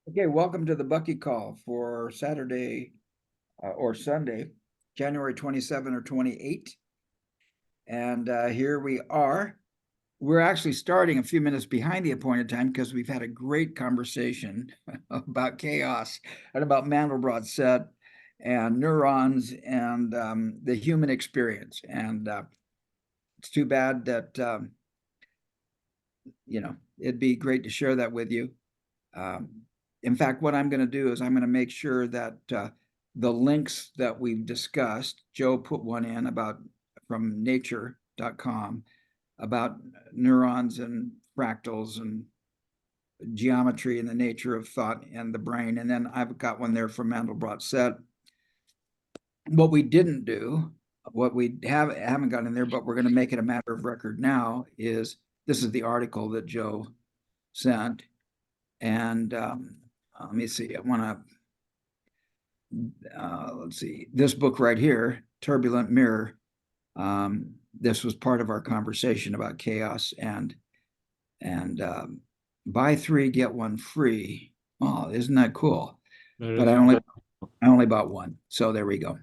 Okay, welcome to the Bucky Call for Saturday or Sunday, January 27 or 28. And here we are. We're actually starting a few minutes behind the appointed time because we've had a great conversation about chaos and about Mandelbrot set and neurons and the human experience. And it's too bad that, it'd be great to share that with you. Um, in fact, what I'm going to do is I'm going to make sure that the links that we've discussed, Joe put one in about from nature.com about neurons and fractals and geometry and the nature of thought and the brain. And then I've got one there from Mandelbrot set. What we didn't do, what we haven't got in there, but we're going to make it a matter of record now is this is the article that Joe sent. And let me see, I want to, let's see, this book right here, Turbulent Mirror. This was part of our conversation about chaos and buy three, get one free. Oh, isn't that cool? That But is I only bought one. So there we go.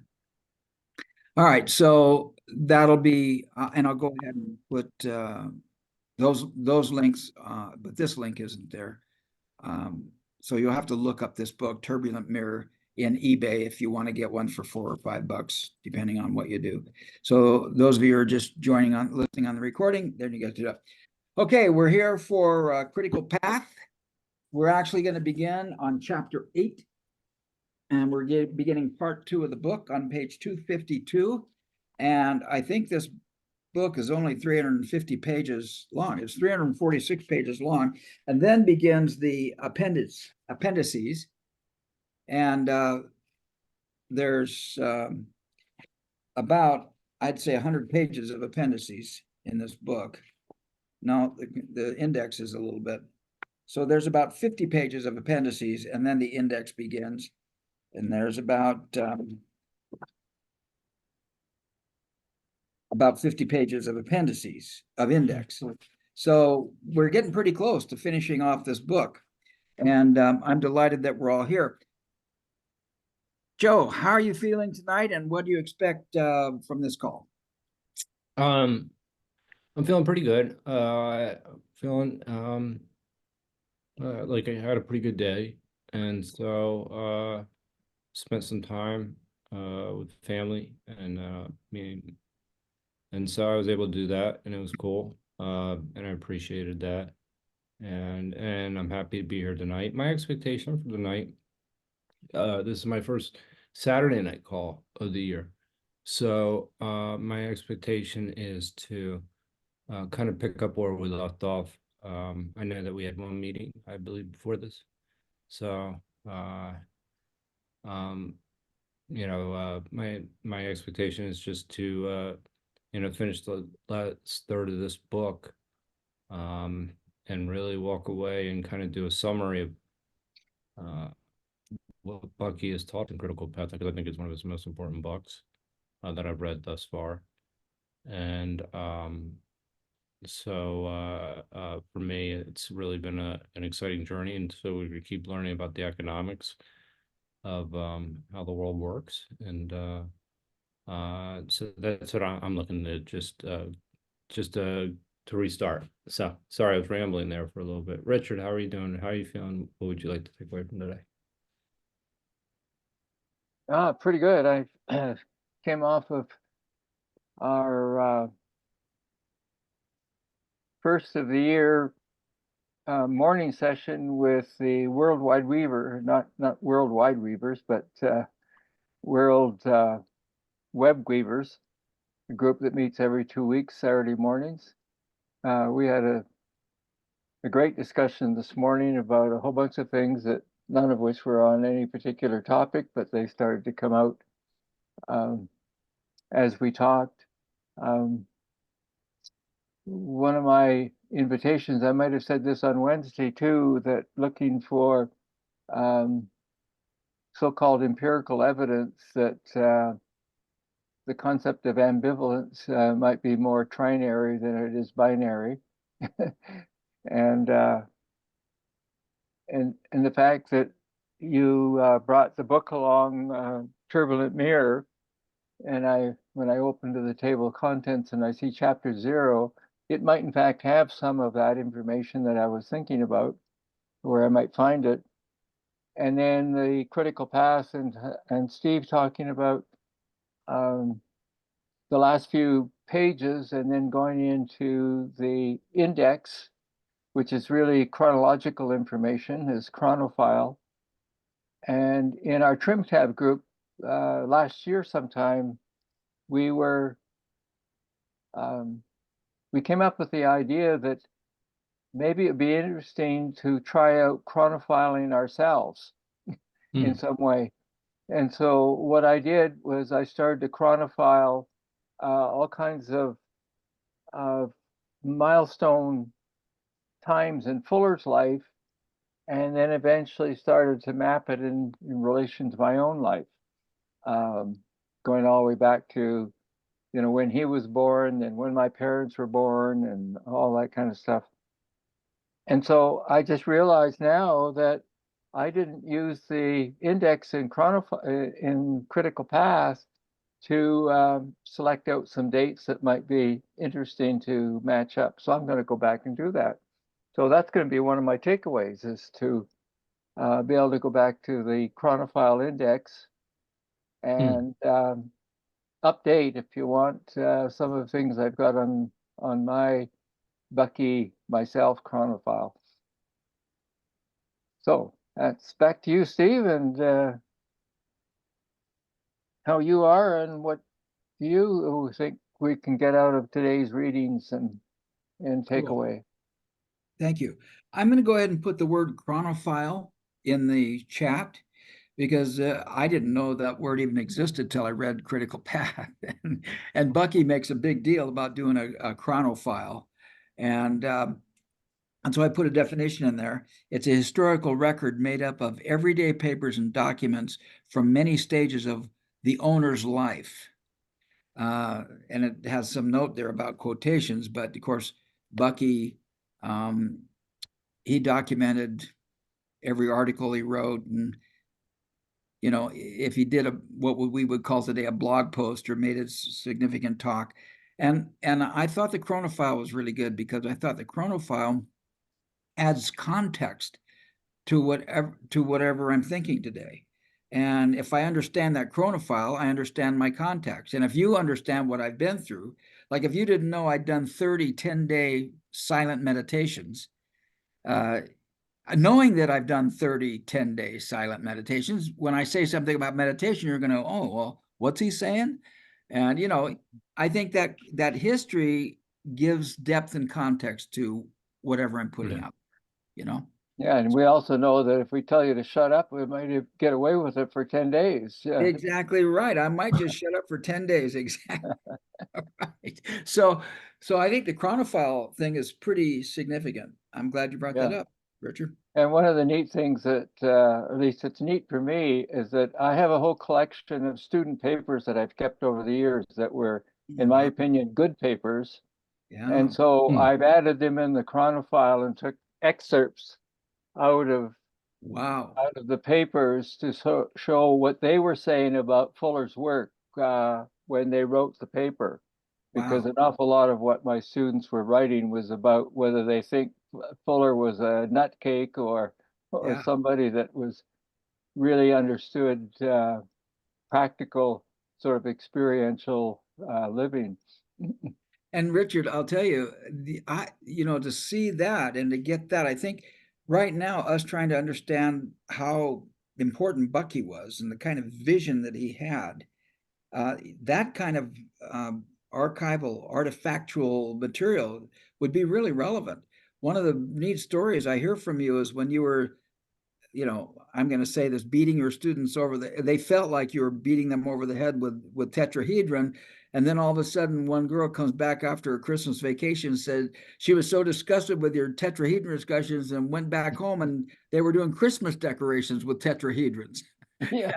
All right. So that'll be, and I'll go ahead and put those links, but this link isn't there. So you'll have to look up this book, Turbulent Mirror, in eBay if you want to get one for $4 or $5, depending on what you do. So those of you who are just joining on, listening on the recording, then you get to do it. Okay, we're here for Critical Path. We're actually going to begin on chapter 8, and we're beginning part 2 of the book on page 252. And I think this book is only 350 pages long. It's 346 pages long, and then begins the appendices. And there's about, I'd say, 100 pages of appendices in this book. No, the index is a little bit. So there's about 50 pages of appendices, and then the index begins. And there's about 50 pages of appendices of index. So we're getting pretty close to finishing off this book. And I'm delighted that we're all here. Joe, how are you feeling tonight, and what do you expect from this call? um I'm feeling pretty good. Feeling like I had a pretty good day, and so spent some time with family and me, and so I was able to do that, and it was cool. And I appreciated that, and I'm happy to be here tonight. My expectation for the night, this is my first Saturday night call of the year, so my expectation is to kind of pick up where we left off. I know that we had one meeting, I believe, before this. So, um, my expectation is just to finish the last third of this book, and really walk away and kind of do a summary of uh what Bucky has taught in Critical Path, because I think it's one of his most important books that I've read thus far. And so for me, it's really been an exciting journey, and so we keep learning about the economics of how the world works, and so that's what I'm looking to just to restart. So sorry, I was rambling there for a little bit. Richard, how are you doing? How are you feeling? What would you like to take away from today? Pretty good. I came off of our first of the year morning session with the Worldwide Weaver, not Worldwide Weavers, but World Web Weavers, a group that meets every 2 weeks, Saturday mornings. We had a great discussion this morning about a whole bunch of things that none of which were on any particular topic, but they started to come out as we talked. One of my invitations, I might have said this on Wednesday too, that looking for so-called empirical evidence that the concept of ambivalence might be more trinary than it is binary. And and the fact that you brought the book along, Turbulent Mirror, and when I open to the table of contents and I see chapter 0, it might in fact have some of that information that I was thinking about, where I might find it. And then the critical path and Steve talking about the last few pages and then going into the index, which is really chronological information, is Chronophile. And in our Trim Tab group last year sometime, we came up with the idea that maybe it'd be interesting to try out chronophiling ourselves in some way. And so what I did was I started to chronophile all kinds of milestone times in Fuller's life, and then eventually started to map it in relation to my own life, going all the way back to, when he was born and when my parents were born and all that kind of stuff. And so I just realized now that I didn't use the index in Critical Path to select out some dates that might be interesting to match up. So I'm going to go back and do that. So that's going to be one of my takeaways, is to be able to go back to the Chronophile index and update, if you want, some of the things I've got on my Bucky myself Chronophile. So that's back to you, Steve, and how you are and what you think we can get out of today's readings and take Cool. away. Thank you. I'm going to go ahead and put the word chronophile in the chat, because I didn't know that word even existed till I read Critical Path. And Bucky makes a big deal about doing a chronophile. And so I put a definition in there. It's a historical record made up of everyday papers and documents from many stages of the owner's life. And it has some note there about quotations, but of course, Bucky, he documented every article he wrote, and if he did what we would call today a blog post, or made a significant talk. And I thought the chronophile was really good, because I thought the chronophile adds context to whatever I'm thinking today. And if I understand that chronophile, I understand my context. And if you understand what I've been through, like if you didn't know I'd done 30 10-day silent meditations, knowing that I've done 30 10-day silent meditations, when I say something about meditation, you're going to, oh, well, what's he saying? And, I think that history gives depth and context to whatever I'm putting out, Yeah, and we also know that if we tell you to shut up, we might get away with it for 10 days. Yeah. Exactly right. I might just shut up for 10 days. Exactly. Right. So I think the chronophile thing is pretty significant. I'm glad you brought that up, Richard. And one of the neat things that, at least it's neat for me, is that I have a whole collection of student papers that I've kept over the years that were, in my opinion, good papers. Yeah. And so I've added them in the chronophile and took excerpts out of the papers to show what they were saying about Fuller's work when they wrote the paper. Because an awful lot of what my students were writing was about whether they think Fuller was a nutcake or somebody that was really understood practical sort of experiential living. And Richard, I'll tell you, to see that and to get that, I think right now, us trying to understand how important Bucky was and the kind of vision that he had, that kind of archival, artifactual material would be really relevant. One of the neat stories I hear from you is when you were, I'm going to say this, beating your students they felt like you were beating them over the head with tetrahedron. And then all of a sudden, one girl comes back after a Christmas vacation and said she was so disgusted with your tetrahedron discussions and went back home and they were doing Christmas decorations with tetrahedrons. Yeah.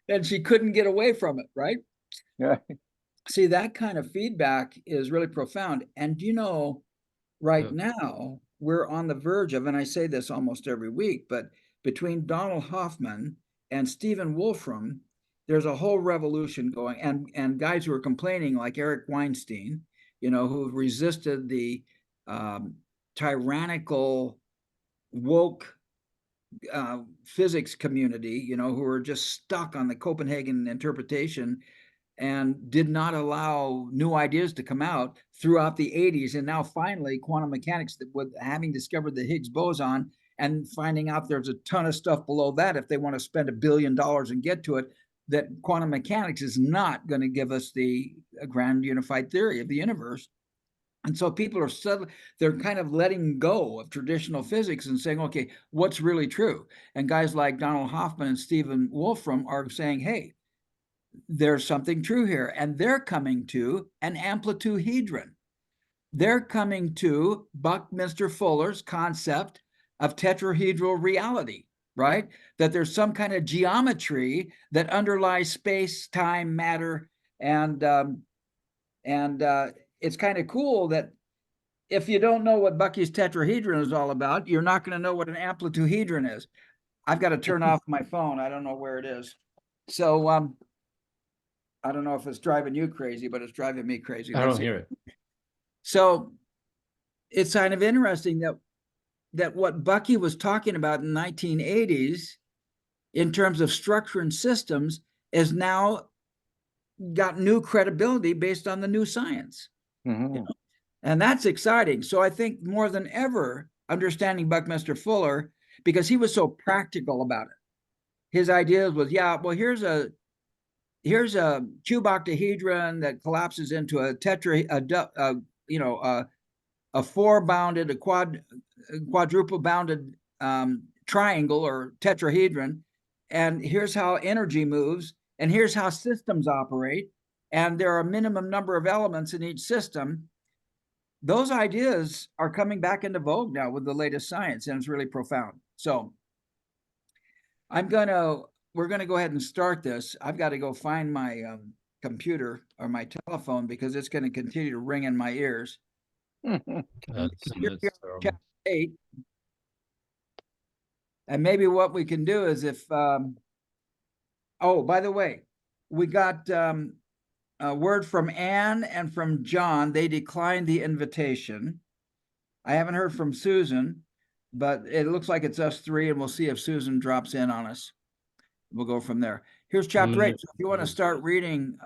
and she couldn't get away from it, right? Yeah. See, that kind of feedback is really profound. And right now, we're on the verge of, and I say this almost every week, but between Donald Hoffman and Stephen Wolfram, there's a whole revolution going, and guys who are complaining, like Eric Weinstein, who resisted the tyrannical woke physics community, who are just stuck on the Copenhagen interpretation and did not allow new ideas to come out throughout the 80s. And now finally, quantum mechanics, with having discovered the Higgs boson and finding out there's a ton of stuff below that, if they want to spend $1 billion and get to it, that quantum mechanics is not going to give us the grand unified theory of the universe. And so people are they're kind of letting go of traditional physics and saying, okay, what's really true? And guys like Donald Hoffman and Stephen Wolfram are saying, hey, there's something true here. And they're coming to an amplituhedron. They're coming to Buckminster Fuller's concept of tetrahedral reality, right? That there's some kind of geometry that underlies space, time, matter, and it's kind of cool that if you don't know what Bucky's tetrahedron is all about, you're not going to know what an amplituhedron is. I've got to turn off my phone. I don't know where it is. So I don't know if it's driving you crazy, but it's driving me crazy. I don't hear it. So it's kind of interesting that what Bucky was talking about in the 1980s in terms of structure and systems is now got new credibility based on the new science. Mm-hmm. And that's exciting. So I think more than ever, understanding Buckminster Fuller, because he was so practical about it. His ideas was, yeah, well, here's a cube octahedron that collapses into a four-bounded, a quadruple bounded triangle or tetrahedron. And here's how energy moves. And here's how systems operate. And there are a minimum number of elements in each system. Those ideas are coming back into vogue now with the latest science, and it's really profound. So we're going to go ahead and start this. I've got to go find my computer or my telephone because it's going to continue to ring in my ears. Chapter 8. And maybe what we can do is if, oh, by the way, we got a word from Anne and from John. They declined the invitation. I haven't heard from Susan, but it looks like it's us three, and we'll see if Susan drops in on us. We'll go from there. Here's chapter 8. So if you want to start reading,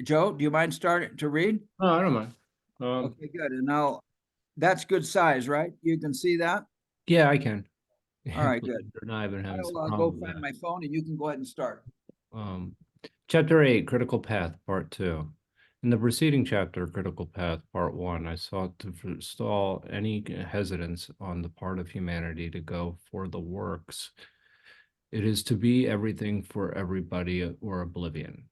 Joe, do you mind starting to read? Oh, I don't mind. Okay, good. And that's good size, right? You can see that? Yeah, I can. All right, good. I'll go find my phone and you can go ahead and start. Chapter 8, Critical Path, Part 2. In the preceding chapter, Critical Path, Part 1, I sought to forestall any hesitance on the part of humanity to go for the works. It is to be everything for everybody or oblivion.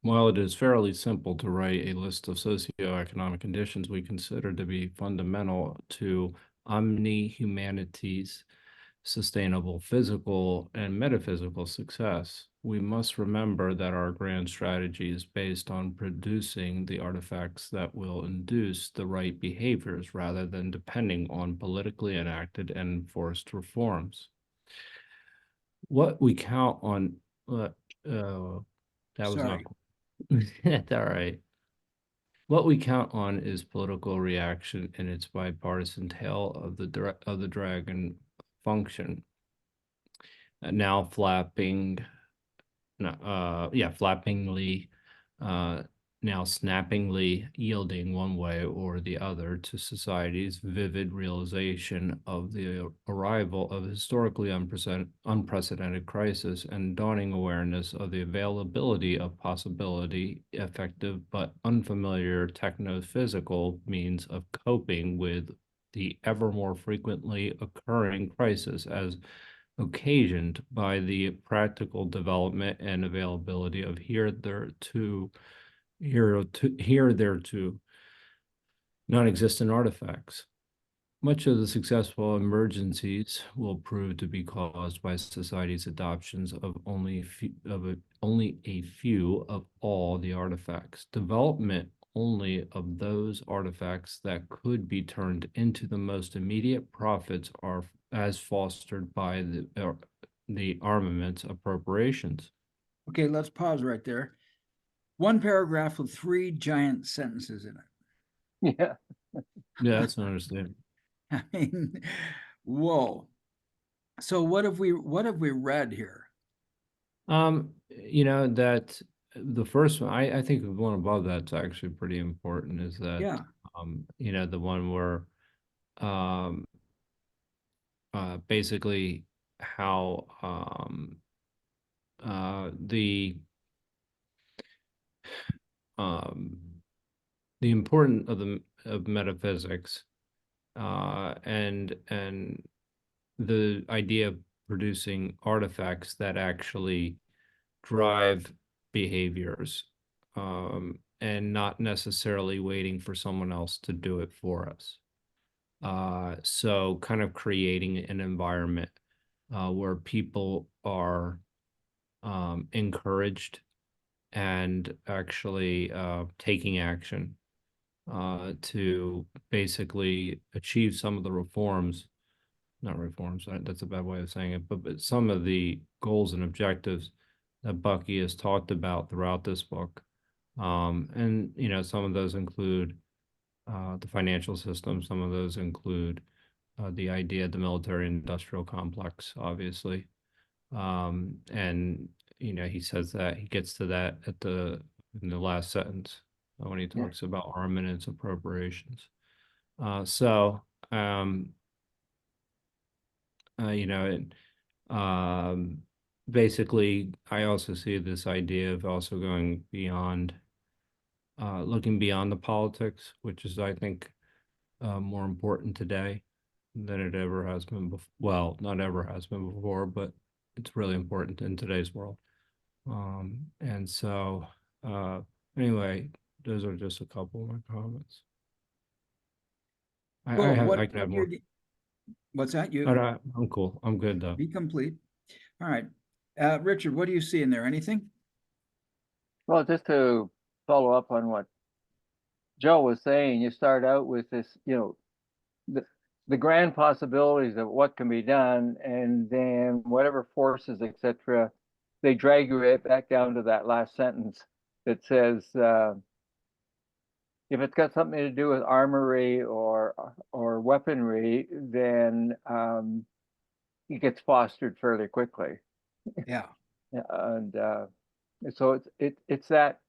While it is fairly simple to write a list of socioeconomic conditions we consider to be fundamental to omni-humanity's sustainable physical and metaphysical success, we must remember that our grand strategy is based on producing the artifacts that will induce the right behaviors rather than depending on politically enacted and enforced reforms. What we count on, that was not, that's all right. What we count on is political reaction in its bipartisan tail of the dragon function. Now flappingly, now snappingly yielding one way or the other to society's vivid realization of the arrival of historically unprecedented crisis and dawning awareness of the availability of possibility, effective but unfamiliar techno-physical means of coping with the ever more frequently occurring crisis as occasioned by the practical development and availability of hitherto non-existent artifacts. Much of the successful emergencies will prove to be caused by society's adoptions of only a few of all the artifacts. Development only of those artifacts that could be turned into the most immediate profits are as fostered by the armaments appropriations. Okay, let's pause right there. One paragraph with 3 giant sentences in it. Yeah. Yeah, that's an understatement. I mean, whoa. So what have we read here? You know, that the first one, I think the one above that's actually pretty important is that, Yeah, you know, the one where, um, basically how, the, um, the importance of of metaphysics, and the idea of producing artifacts that actually drive behaviors, and not necessarily waiting for someone else to do it for us. So kind of creating an environment where people are encouraged and actually taking action to basically achieve some of the reforms, not reforms, that's a bad way of saying it, but some of the goals and objectives that Bucky has talked about throughout this book. And, you know, some of those include the financial system, some of those include the idea of the military industrial complex, obviously. And, you know, he says that he gets to that in the last sentence when he Yeah. talks about armaments appropriations. So, you know, basically, I also see this idea of also going beyond, looking beyond the politics, which is, I think, more important today than it ever has been before. Well, not ever has been before, but it's really important in today's world. And so, uh, anyway, those are just a couple of my comments. cool. I can have more. What's that? But I'm cool. I'm good though. Be complete. All right. Richard, what do you see in there? Anything? Well, just to follow up on what Joe was saying, you start out with this, the grand possibilities of what can be done, and then whatever forces, etc., they drag you right back down to that last sentence that says, if it's got something to do with armory or weaponry, then it gets fostered fairly quickly. Yeah. And so it's that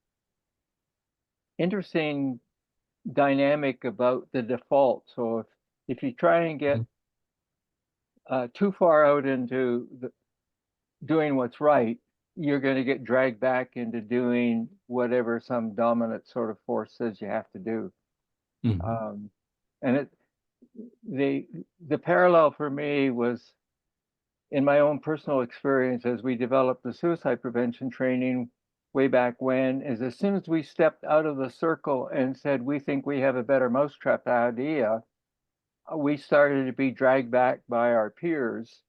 interesting dynamic about the default. So if you try and get too far out into doing what's right, you're going to get dragged back into doing whatever some dominant sort of force says you have to do. Mhm. And the parallel for me was in my own personal experience as we developed the suicide prevention training way back when, is as soon as we stepped out of the circle and said we think we have a better mousetrap idea, we started to be dragged back by our peers,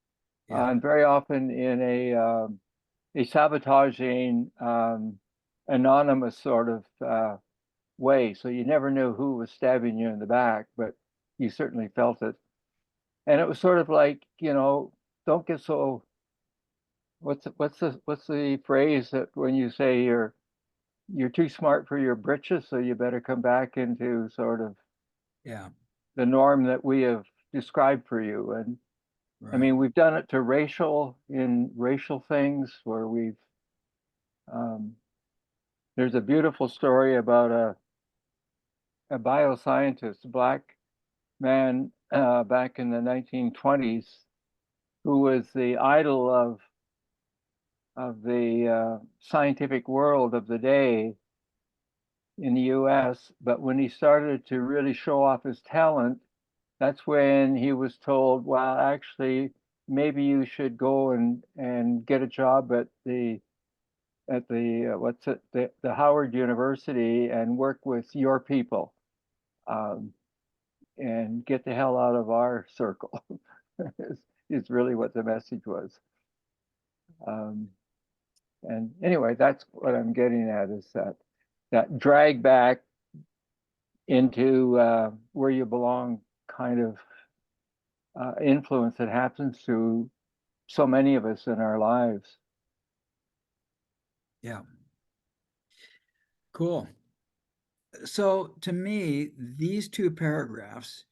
Yeah. and very often in a sabotaging, anonymous sort of way. So you never knew who was stabbing you in the back, but you certainly felt it. And it was sort of like, don't get so. What's the phrase that when you say you're too smart for your britches, so you better come back into sort of Yeah. the norm that we have described for you. And I Right. mean, we've done it to racial things where um, there's a beautiful story about a bioscientist, a black man back in the 1920s, who was the idol of the scientific world of the day in the US. But when he started to really show off his talent, that's when he was told, well, actually, maybe you should go and get a job at the Howard University and work with your people, um, and get the hell out of our circle. is really what the message was. And anyway, that's what I'm getting at, is that drag back into where you belong kind of influence that happens to so many of us in our lives. Yeah. Cool. So to me, these two paragraphs,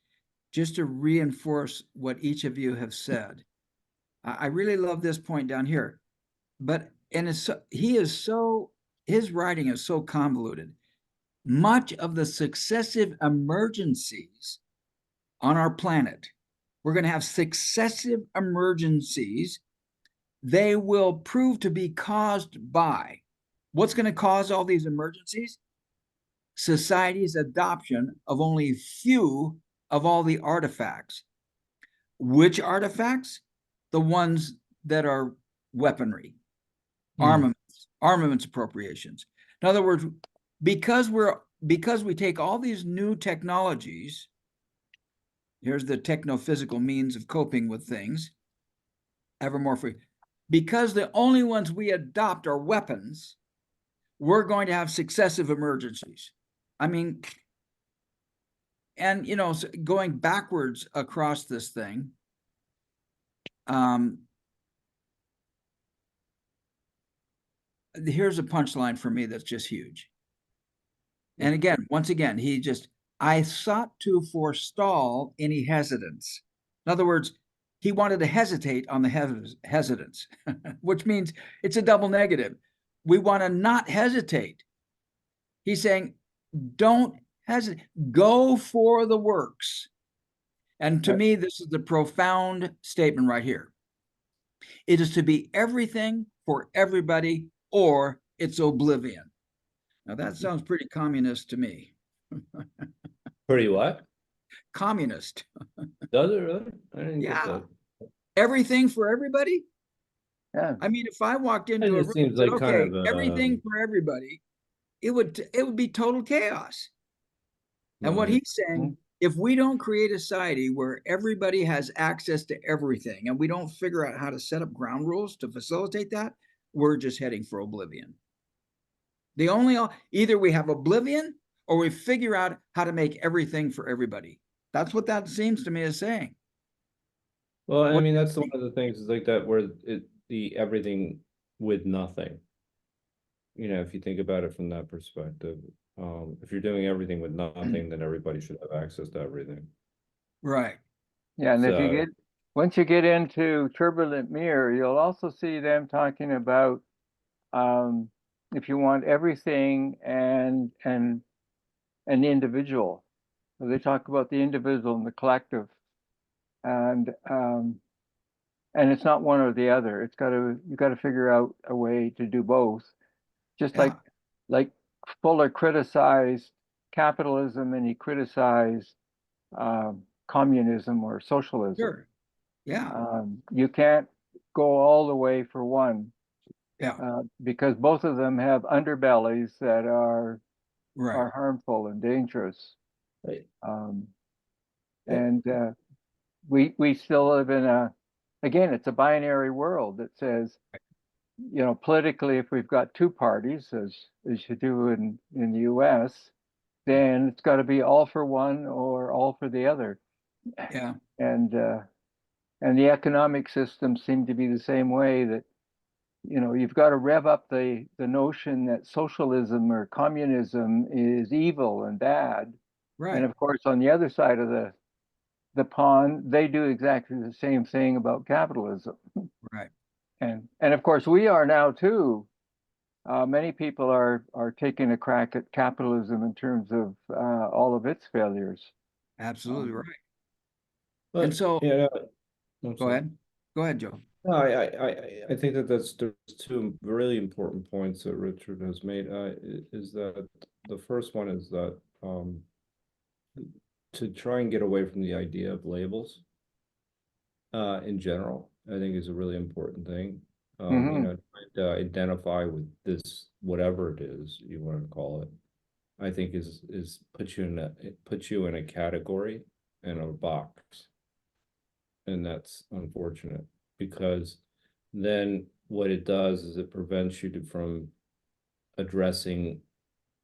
just to reinforce what each of you have said, I really love this point down here. But and it's his writing is so convoluted. Much of the successive emergencies on our planet, we're going to have successive emergencies. They will prove to be caused by what's going to cause all these emergencies? Society's adoption of only few of all the artifacts. Which artifacts? The ones that are weaponry, armaments appropriations. In other words, because we take all these new technologies, here's the techno-physical means of coping with things, ever more free. Because the only ones we adopt are weapons, we're going to have successive emergencies. I mean, and going backwards across this thing, here's a punchline for me that's just huge. And again, once again, I sought to forestall any hesitance. In other words, he wanted to hesitate on the hesitance, which means it's a double negative. We want to not hesitate. He's saying, don't hesitate, go for the works. And to me, this is the profound statement right here. It is to be everything for everybody, or it's oblivion. Now that sounds pretty communist to me. Pretty what? Communist. Does it really? I didn't get Yeah. that. Everything for everybody? Yeah. I mean, if I walked into a It room seems and said, like kind okay, of everything for everybody, it would be total chaos. And what Right. he's saying, if we don't create a society where everybody has access to everything and we don't figure out how to set up ground rules to facilitate that, we're just heading for oblivion. Either we have oblivion or we figure out how to make everything for everybody. That's what that seems to me is saying. Well, I What mean, do you that's one of the things is like that where the everything with nothing. If you think about it from that perspective, if you're doing everything with nothing, then everybody should have access to everything. Right. Yeah, and So- once you get into Turbulent Mirror, you'll also see them talking about if you want everything and an individual. So they talk about the individual and the collective, and it's not one or the other. You got to figure out a way to do both. Just Yeah. like Fuller criticized capitalism and he criticized communism or socialism. Sure. Yeah. You can't go all the way for one. Yeah. Because both of them have underbellies that are Right. harmful and dangerous. Right. And we still live in it's a binary world that says, politically, if we've got two parties, as you do in the US, then it's got to be all for one or all for the other. Yeah. And the economic systems seem to be the same way, that you've got to rev up the notion that socialism or communism is evil and bad. Right. And of course, on the other side of the pond, they do exactly the same thing about capitalism. Right. And of course, we are now too. Many people are taking a crack at capitalism in terms of all of its failures. Absolutely right. But, And so, I'm go sorry. ahead. Go ahead, Joe. No, I think there's two really important points that Richard has made. Is that the first one is that to try and get away from the idea of labels in general, I think is a really important thing. Trying to identify with this, whatever it is you want to call it, I think is put you in a category, in a box. And that's unfortunate, because then what it does is it prevents you from addressing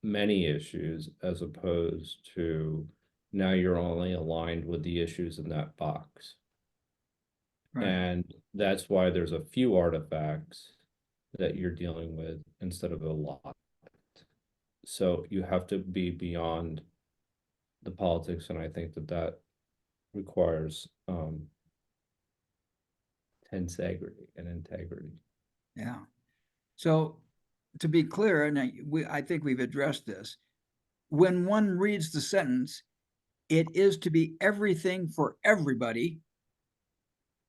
many issues as opposed to now you're only aligned with the issues in that box. Right. And that's why there's a few artifacts that you're dealing with instead of a lot. So you have to be beyond the politics, and I think that that requires tensegrity and integrity. Yeah. So to be clear, and I think we've addressed this, when one reads the sentence, it is to be everything for everybody.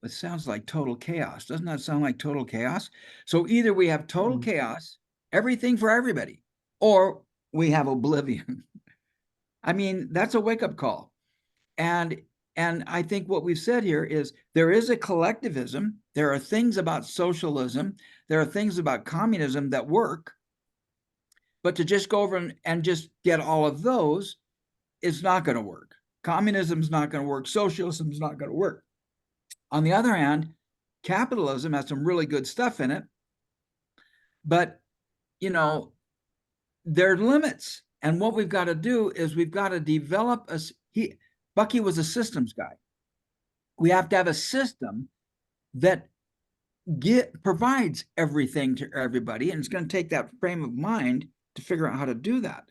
It sounds like total chaos. Doesn't that sound like total chaos? So either we have total chaos, everything for everybody, or we have oblivion. I mean, that's a wake-up call. And I think what we've said here is there is a collectivism. There are things about socialism. There are things about communism that work. But to just go over and just get all of those is not going to work. Communism is not going to work. Socialism is not going to work. On the other hand, capitalism has some really good stuff in it. But, you know, there are limits. And what we've got to do is we've got to develop Bucky was a systems guy. We have to have a system that provides everything to everybody. And it's going to take that frame of mind to figure out how to do that.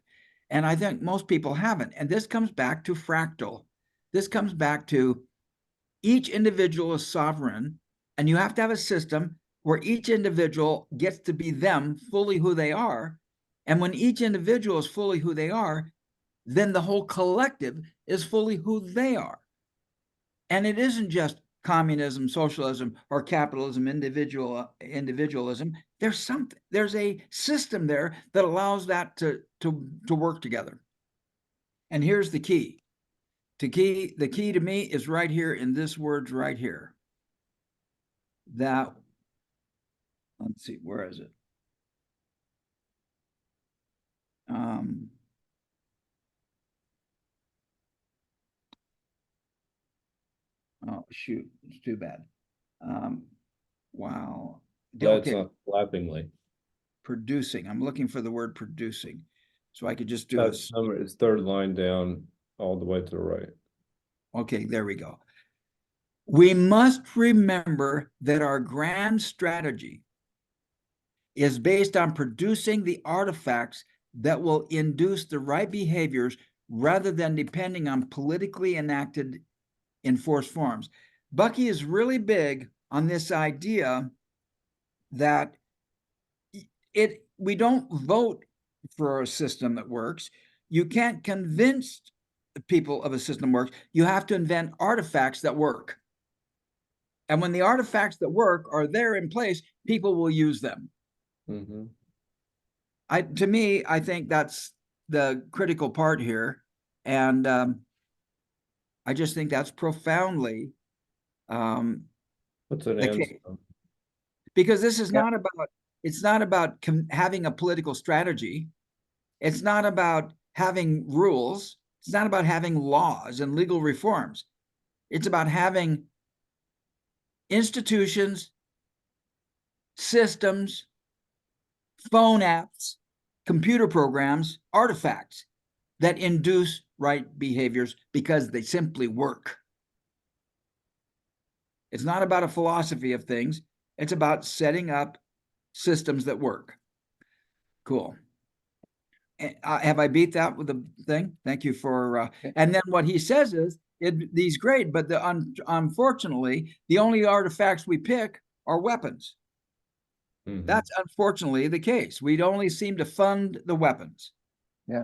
And I think most people haven't. And this comes back to fractal. This comes back to each individual is sovereign, and you have to have a system where each individual gets to be them, fully who they are. And when each individual is fully who they are, then the whole collective is fully who they are. And it isn't just communism, socialism, or capitalism, individualism. There's a system there that allows that to work together. And here's the key. The key to me is right here in this words right here. That, let's see, where is it? Oh, shoot, it's too bad. Wow. That's Okay, not flappingly. producing. I'm looking for the word producing. So I could just do That's number, it's third line down all the way to the right. Okay, there we go. We must remember that our grand strategy is based on producing the artifacts that will induce the right behaviors rather than depending on politically enacted enforced forms. Bucky is really big on this idea that we don't vote for a system that works. You can't convince people of a system works. You have to invent artifacts that work. And when the artifacts that work are there in place, people will use them. Mm-hmm. To me, I think that's the critical part here. And I just think that's profoundly What's an the answer? case. Because this is not about, it's not about having a political strategy. It's not about having rules. It's not about having laws and legal reforms. It's about having institutions, systems, phone apps, computer programs, artifacts that induce right behaviors because they simply work. It's not about a philosophy of things. It's about setting up systems that work. Cool. Have I beat that with the thing? Thank you for, and then what he says is, these great, but unfortunately, the only artifacts we pick are weapons. Mm-hmm. That's unfortunately the case. We'd only seem to fund the weapons. Yeah.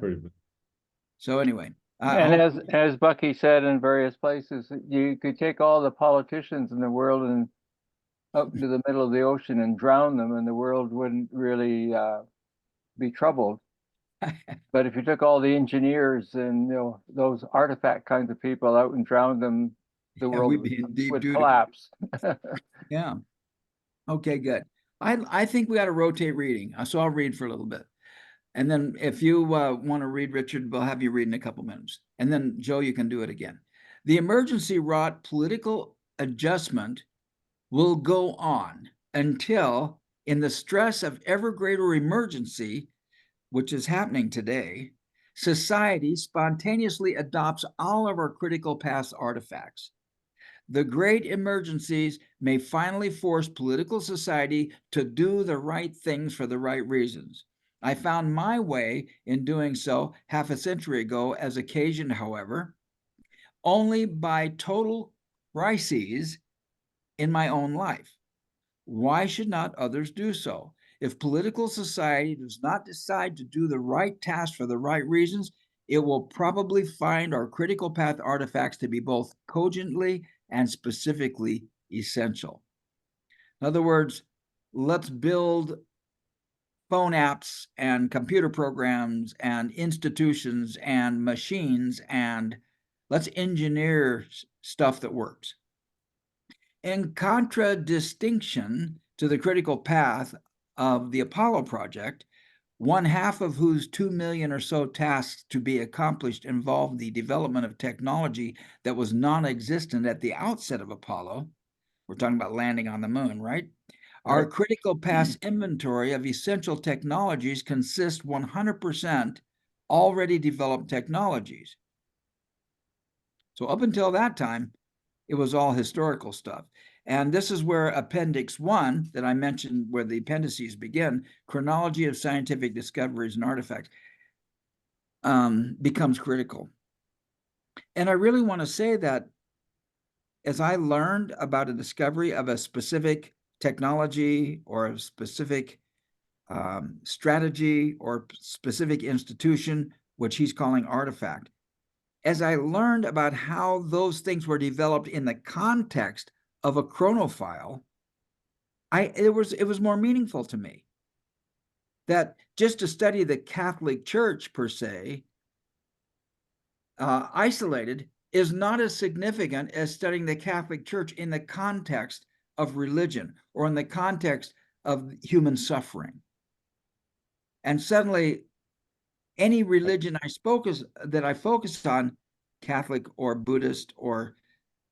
So anyway. And as Bucky said in various places, you could take all the politicians in the world and up into the middle of the ocean and drown them, and the world wouldn't really be troubled. But if you took all the engineers and those artifact kinds of people out and drowned them, the world would collapse. Yeah. Okay, good. I think we got to rotate reading, so I'll read for a little bit. And then if you want to read, Richard, we'll have you read in a couple minutes. And then, Joe, you can do it again. The emergency-wrought political adjustment will go on until, in the stress of ever greater emergency, which is happening today, society spontaneously adopts all of our critical past artifacts. The great emergencies may finally force political society to do the right things for the right reasons. I found my way in doing so half a century ago, as occasioned, however, only by total crises in my own life. Why should not others do so? If political society does not decide to do the right task for the right reasons, it will probably find our critical path artifacts to be both cogently and specifically essential. In other words, let's build phone apps and computer programs and institutions and machines, and let's engineer stuff that works. In contradistinction to the critical path of the Apollo project, one half of whose 2 million or so tasks to be accomplished involved the development of technology that was non-existent at the outset of Apollo. We're talking about landing on the moon, right? Our Right. critical path inventory of essential technologies consists 100% already developed technologies. So up until that time, it was all historical stuff. And this is where Appendix 1, that I mentioned, where the appendices begin, chronology of scientific discoveries and artifacts, becomes critical. And I really want to say that as I learned about a discovery of a specific technology or a specific strategy or specific institution, which he's calling artifact, as I learned about how those things were developed in the context of a chronophile, it was more meaningful to me. That just to study the Catholic Church per se, isolated, is not as significant as studying the Catholic Church in the context of religion or in the context of human suffering. And suddenly, any religion that I focused on, Catholic or Buddhist or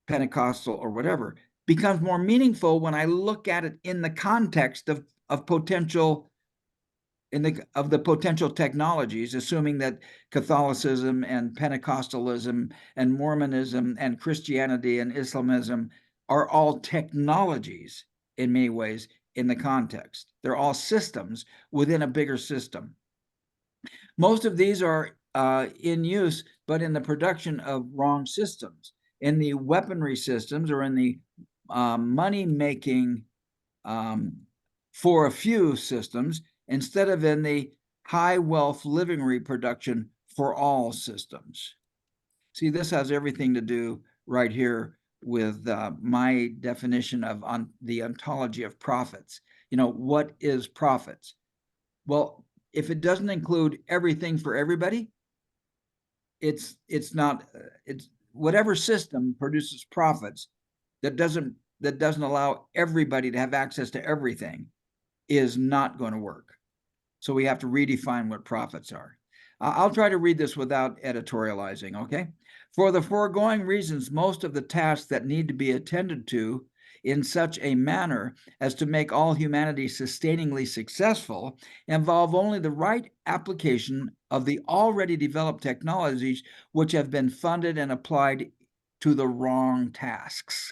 Pentecostal or whatever, becomes more meaningful when I look at it in the context of potential of the potential technologies, assuming that Catholicism and Pentecostalism and Mormonism and Christianity and Islamism are all technologies in many ways in the context. They're all systems within a bigger system. Most of these are in use, but in the production of wrong systems, in the weaponry systems or in the money-making for a few systems, instead of in the high wealth living reproduction for all systems. See, this has everything to do right here with my definition of the ontology of profits. You know, what is profits? Well, if it doesn't include everything for everybody, it's whatever system produces profits that doesn't allow everybody to have access to everything is not going to work. So we have to redefine what profits are. I'll try to read this without editorializing, okay? For the foregoing reasons, most of the tasks that need to be attended to in such a manner as to make all humanity sustainingly successful involve only the right application of the already developed technologies which have been funded and applied to the wrong tasks.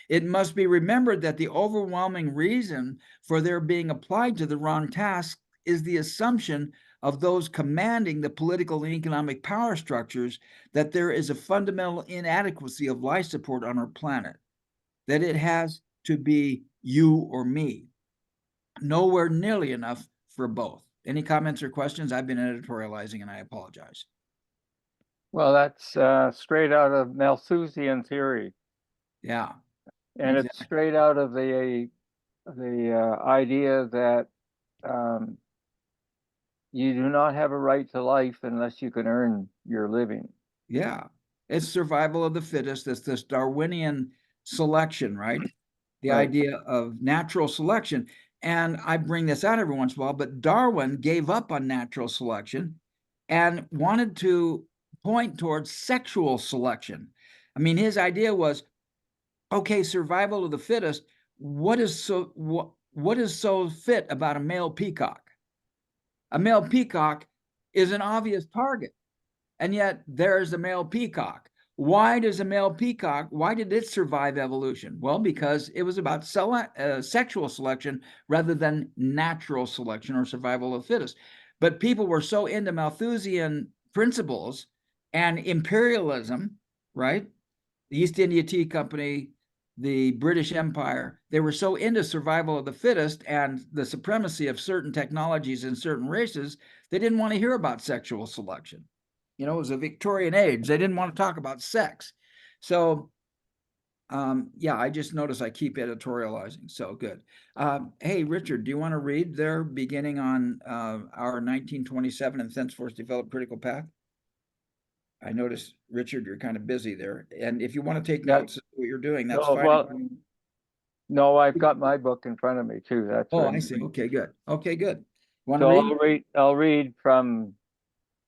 It must be remembered that the overwhelming reason for their being applied to the wrong task is the assumption of those commanding the political and economic power structures that there is a fundamental inadequacy of life support on our planet, that it has to be you or me. Nowhere nearly enough for both. Any comments or questions? I've been editorializing and I apologize. Well, that's straight out of Malthusian theory, Yeah. and Exactly. it's straight out of the idea that you do not have a right to life unless you can earn your living. Yeah. It's survival of the fittest. It's this Darwinian selection, right? The Right. idea of natural selection. And I bring this out every once in a while, but Darwin gave up on natural selection and wanted to point towards sexual selection. I mean, his idea was, okay, survival of the fittest. What is so fit about a male peacock? A male peacock is an obvious target. And yet there's a male peacock. Why did it survive evolution? Well, because it was about sexual selection rather than natural selection or survival of the fittest. But people were so into Malthusian principles and imperialism, right? The East India Tea Company, the British Empire, they were so into survival of the fittest and the supremacy of certain technologies in certain races, they didn't want to hear about sexual selection. You know, it was a Victorian age. They didn't want to talk about sex. So, yeah, I just noticed I keep editorializing. So good. Hey, Richard, do you want to read there beginning on our 1927 and thenceforth developed critical path? I noticed, Richard, you're kind of busy there. And if you want to take Yeah. notes of what you're doing, that's No, fine. well, no, I've got my book in front of me too. That's Oh, what I I'm see. reading. Okay, good. Okay, good. Want to So read? I'll read from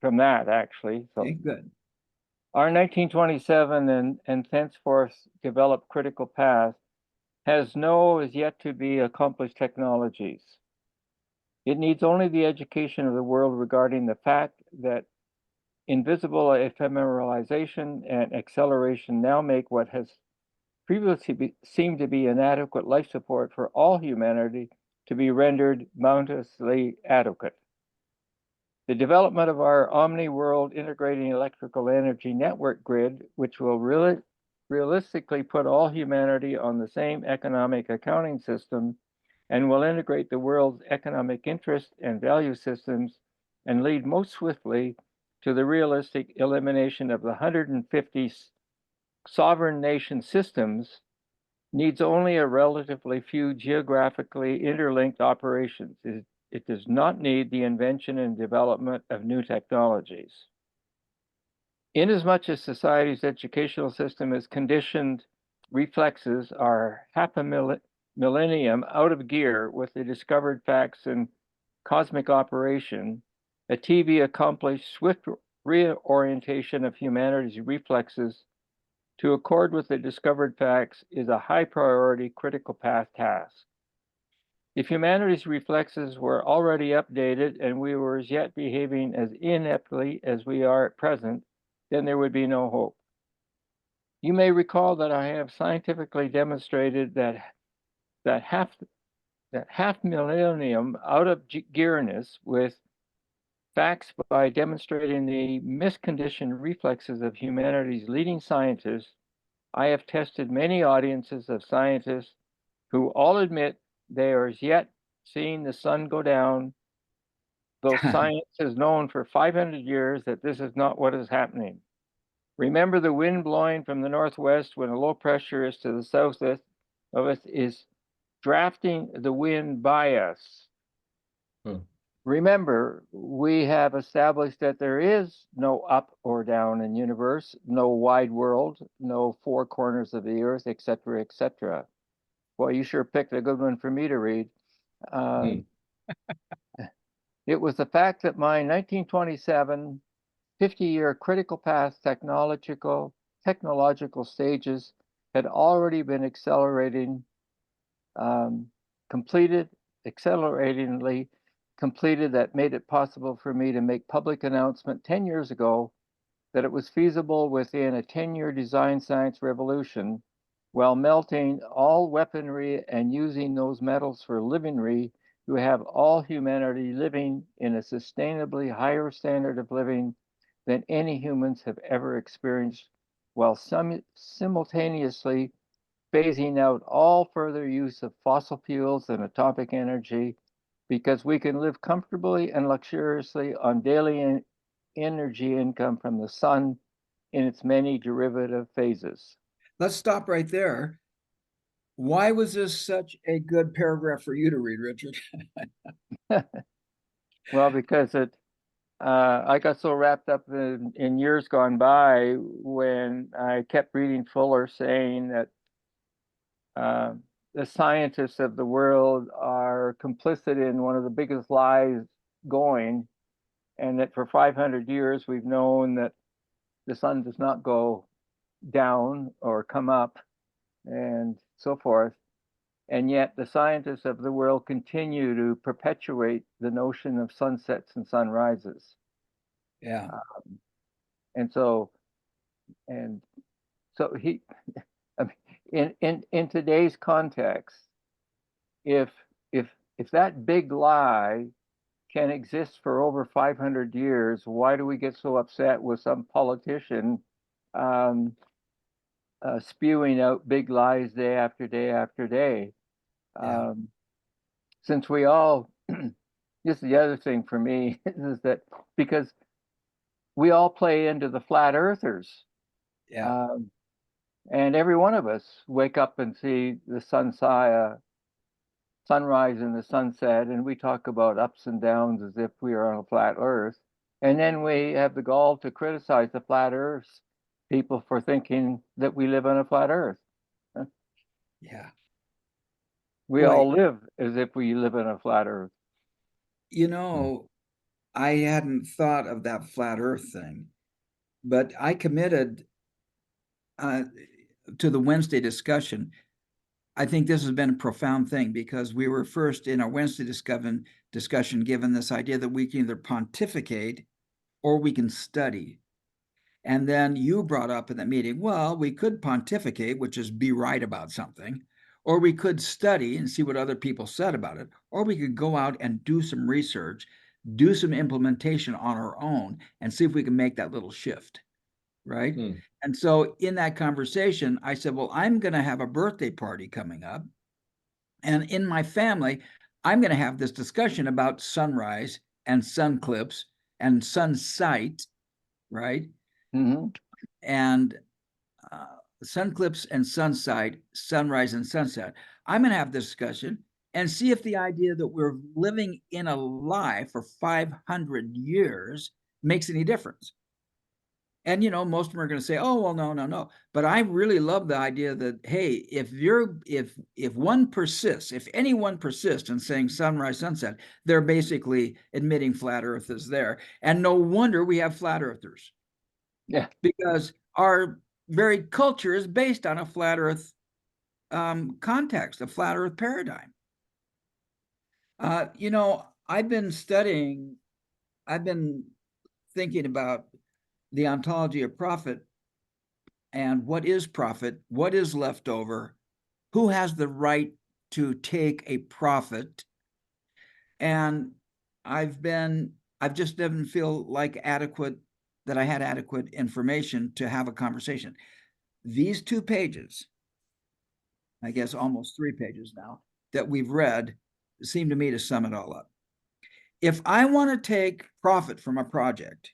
that actually. So Okay, good. our 1927 and thenceforth developed critical path has no as yet to be accomplished technologies. It needs only the education of the world regarding the fact that invisible ephemeralization and acceleration now make what has previously seemed to be inadequate life support for all humanity to be rendered bounteously adequate. The development of our omni-world integrating electrical energy network grid, which will realistically put all humanity on the same economic accounting system and will integrate the world's economic interest and value systems and lead most swiftly to the realistic elimination of the 150 sovereign nation systems, needs only a relatively few geographically interlinked operations. It does not need the invention and development of new technologies. Inasmuch as society's educational system is conditioned, reflexes are half a millennium out of gear with the discovered facts and cosmic operation, a TV accomplished swift reorientation of humanity's reflexes to accord with the discovered facts is a high priority critical path task. If humanity's reflexes were already updated and we were as yet behaving as ineptly as we are at present, then there would be no hope. You may recall that I have scientifically demonstrated that half millennium out of gearness with facts by demonstrating the misconditioned reflexes of humanity's leading scientists. I have tested many audiences of scientists who all admit they are as yet seeing the sun go down, though science has known for 500 years that this is not what is happening. Remember, the wind blowing from the northwest when a low pressure is to the south of us is drafting the wind by us. Remember, we have established that there is no up or down in universe, no wide world, no four corners of the earth, etc., etc. Well, you sure picked a good one for me to read. It was the fact that my 1927 50-year critical path technological stages had already been acceleratingly completed that made it possible for me to make public announcement 10 years ago that it was feasible within a 10-year design science revolution while melting all weaponry and using those metals for livingry to have all humanity living in a sustainably higher standard of living than any humans have ever experienced, while simultaneously phasing out all further use of fossil fuels and atomic energy, because we can live comfortably and luxuriously on daily energy income from the sun in its many derivative phases. Let's stop right there. Why was this such a good paragraph for you to read, Richard? Well, because I got so wrapped up in years gone by when I kept reading Fuller saying that the scientists of the world are complicit in one of the biggest lies going, and that for 500 years we've known that the sun does not go down or come up and so forth. And yet the scientists of the world continue to perpetuate the notion of sunsets and sunrises. Yeah. And so he, I mean, in today's context, if that big lie can exist for over 500 years, why do we get so upset with some politician spewing out big lies day after day after day? Yeah. Since we all, this is the other thing for me, is that because we all play into the flat earthers. Yeah. And every one of us wake up and see the sunrise and the sunset, and we talk about ups and downs as if we are on a flat earth. And then we have the gall to criticize the flat earth people for thinking that we live on a flat earth. Yeah. We Boy. all live as if we live on a flat earth. You know, I hadn't thought of that flat earth thing, but I committed to the Wednesday discussion. I think this has been a profound thing because we were first in our Wednesday discussion given this idea that we can either pontificate or we can study. And then you brought up in the meeting, well, we could pontificate, which is be right about something, or we could study and see what other people said about it, or we could go out and do some research, do some implementation on our own, and see if we can make that little shift. Right. And so in that conversation, I said, well, I'm going to have a birthday party coming up. And in my family, I'm going to have this discussion about sunrise and sun clips and sunsight, right? Mm-hmm. And sun clips and sunsight, sunrise and sunset. I'm going to have this discussion and see if the idea that we're living in a lie for 500 years makes any difference. And, you know, most of them are going to say, oh, well, no. But I really love the idea that, hey, if one persists, if anyone persists in saying sunrise, sunset, they're basically admitting flat earth is there. And no wonder we have flat earthers. Yeah. Because our very culture is based on a flat earth context, a flat earth paradigm. You know, I've been thinking about the ontology of profit and what is profit, what is left over, who has the right to take a profit. And I just didn't feel like that I had adequate information to have a conversation. These 2 pages, I guess almost 3 pages now, that we've read seem to me to sum it all up. If I want to take profit from a project,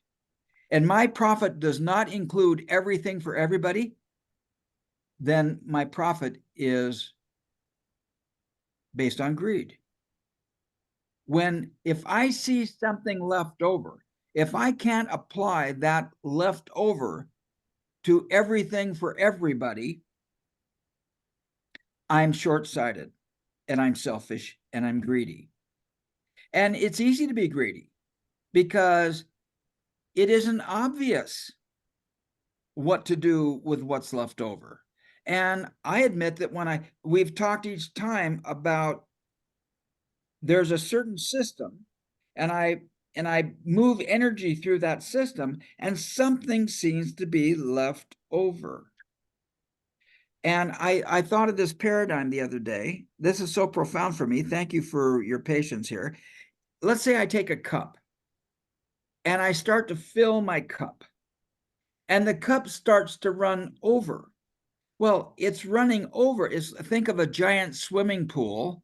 and my profit does not include everything for everybody, then my profit is based on greed. If I see something left over, if I can't apply that left over to everything for everybody, I'm short-sighted and I'm selfish and I'm greedy. And it's easy to be greedy because it isn't obvious what to do with what's left over. And I admit that we've talked each time about there's a certain system and I move energy through that system and something seems to be left over. And I thought of this paradigm the other day. This is so profound for me. Thank you for your patience here. Let's say I take a cup and I start to fill my cup and the cup starts to run over. Well, it's running over. Think of a giant swimming pool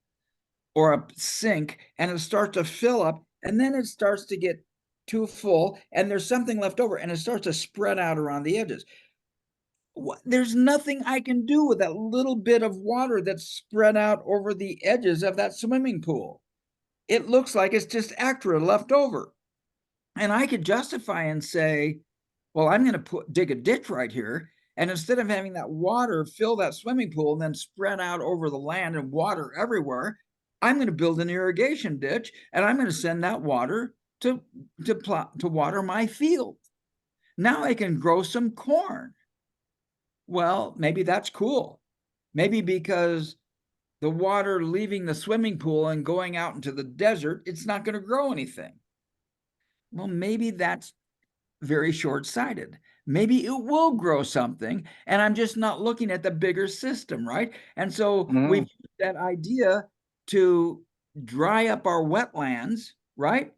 or a sink, and it starts to fill up, and then it starts to get too full, and there's something left over, and it starts to spread out around the edges. There's nothing I can do with that little bit of water that's spread out over the edges of that swimming pool. It looks like it's just extra left over. And I could justify and say, well, I'm going to dig a ditch right here. And instead of having that water fill that swimming pool and then spread out over the land and water everywhere, I'm going to build an irrigation ditch and I'm going to send that water to water my field. Now I can grow some corn. Well, maybe that's cool. Maybe because the water leaving the swimming pool and going out into the desert, it's not going to grow anything. Well, maybe that's very short-sighted. Maybe it will grow something, and I'm just not looking at the bigger system, right? And so we've used that idea to dry up our wetlands, right?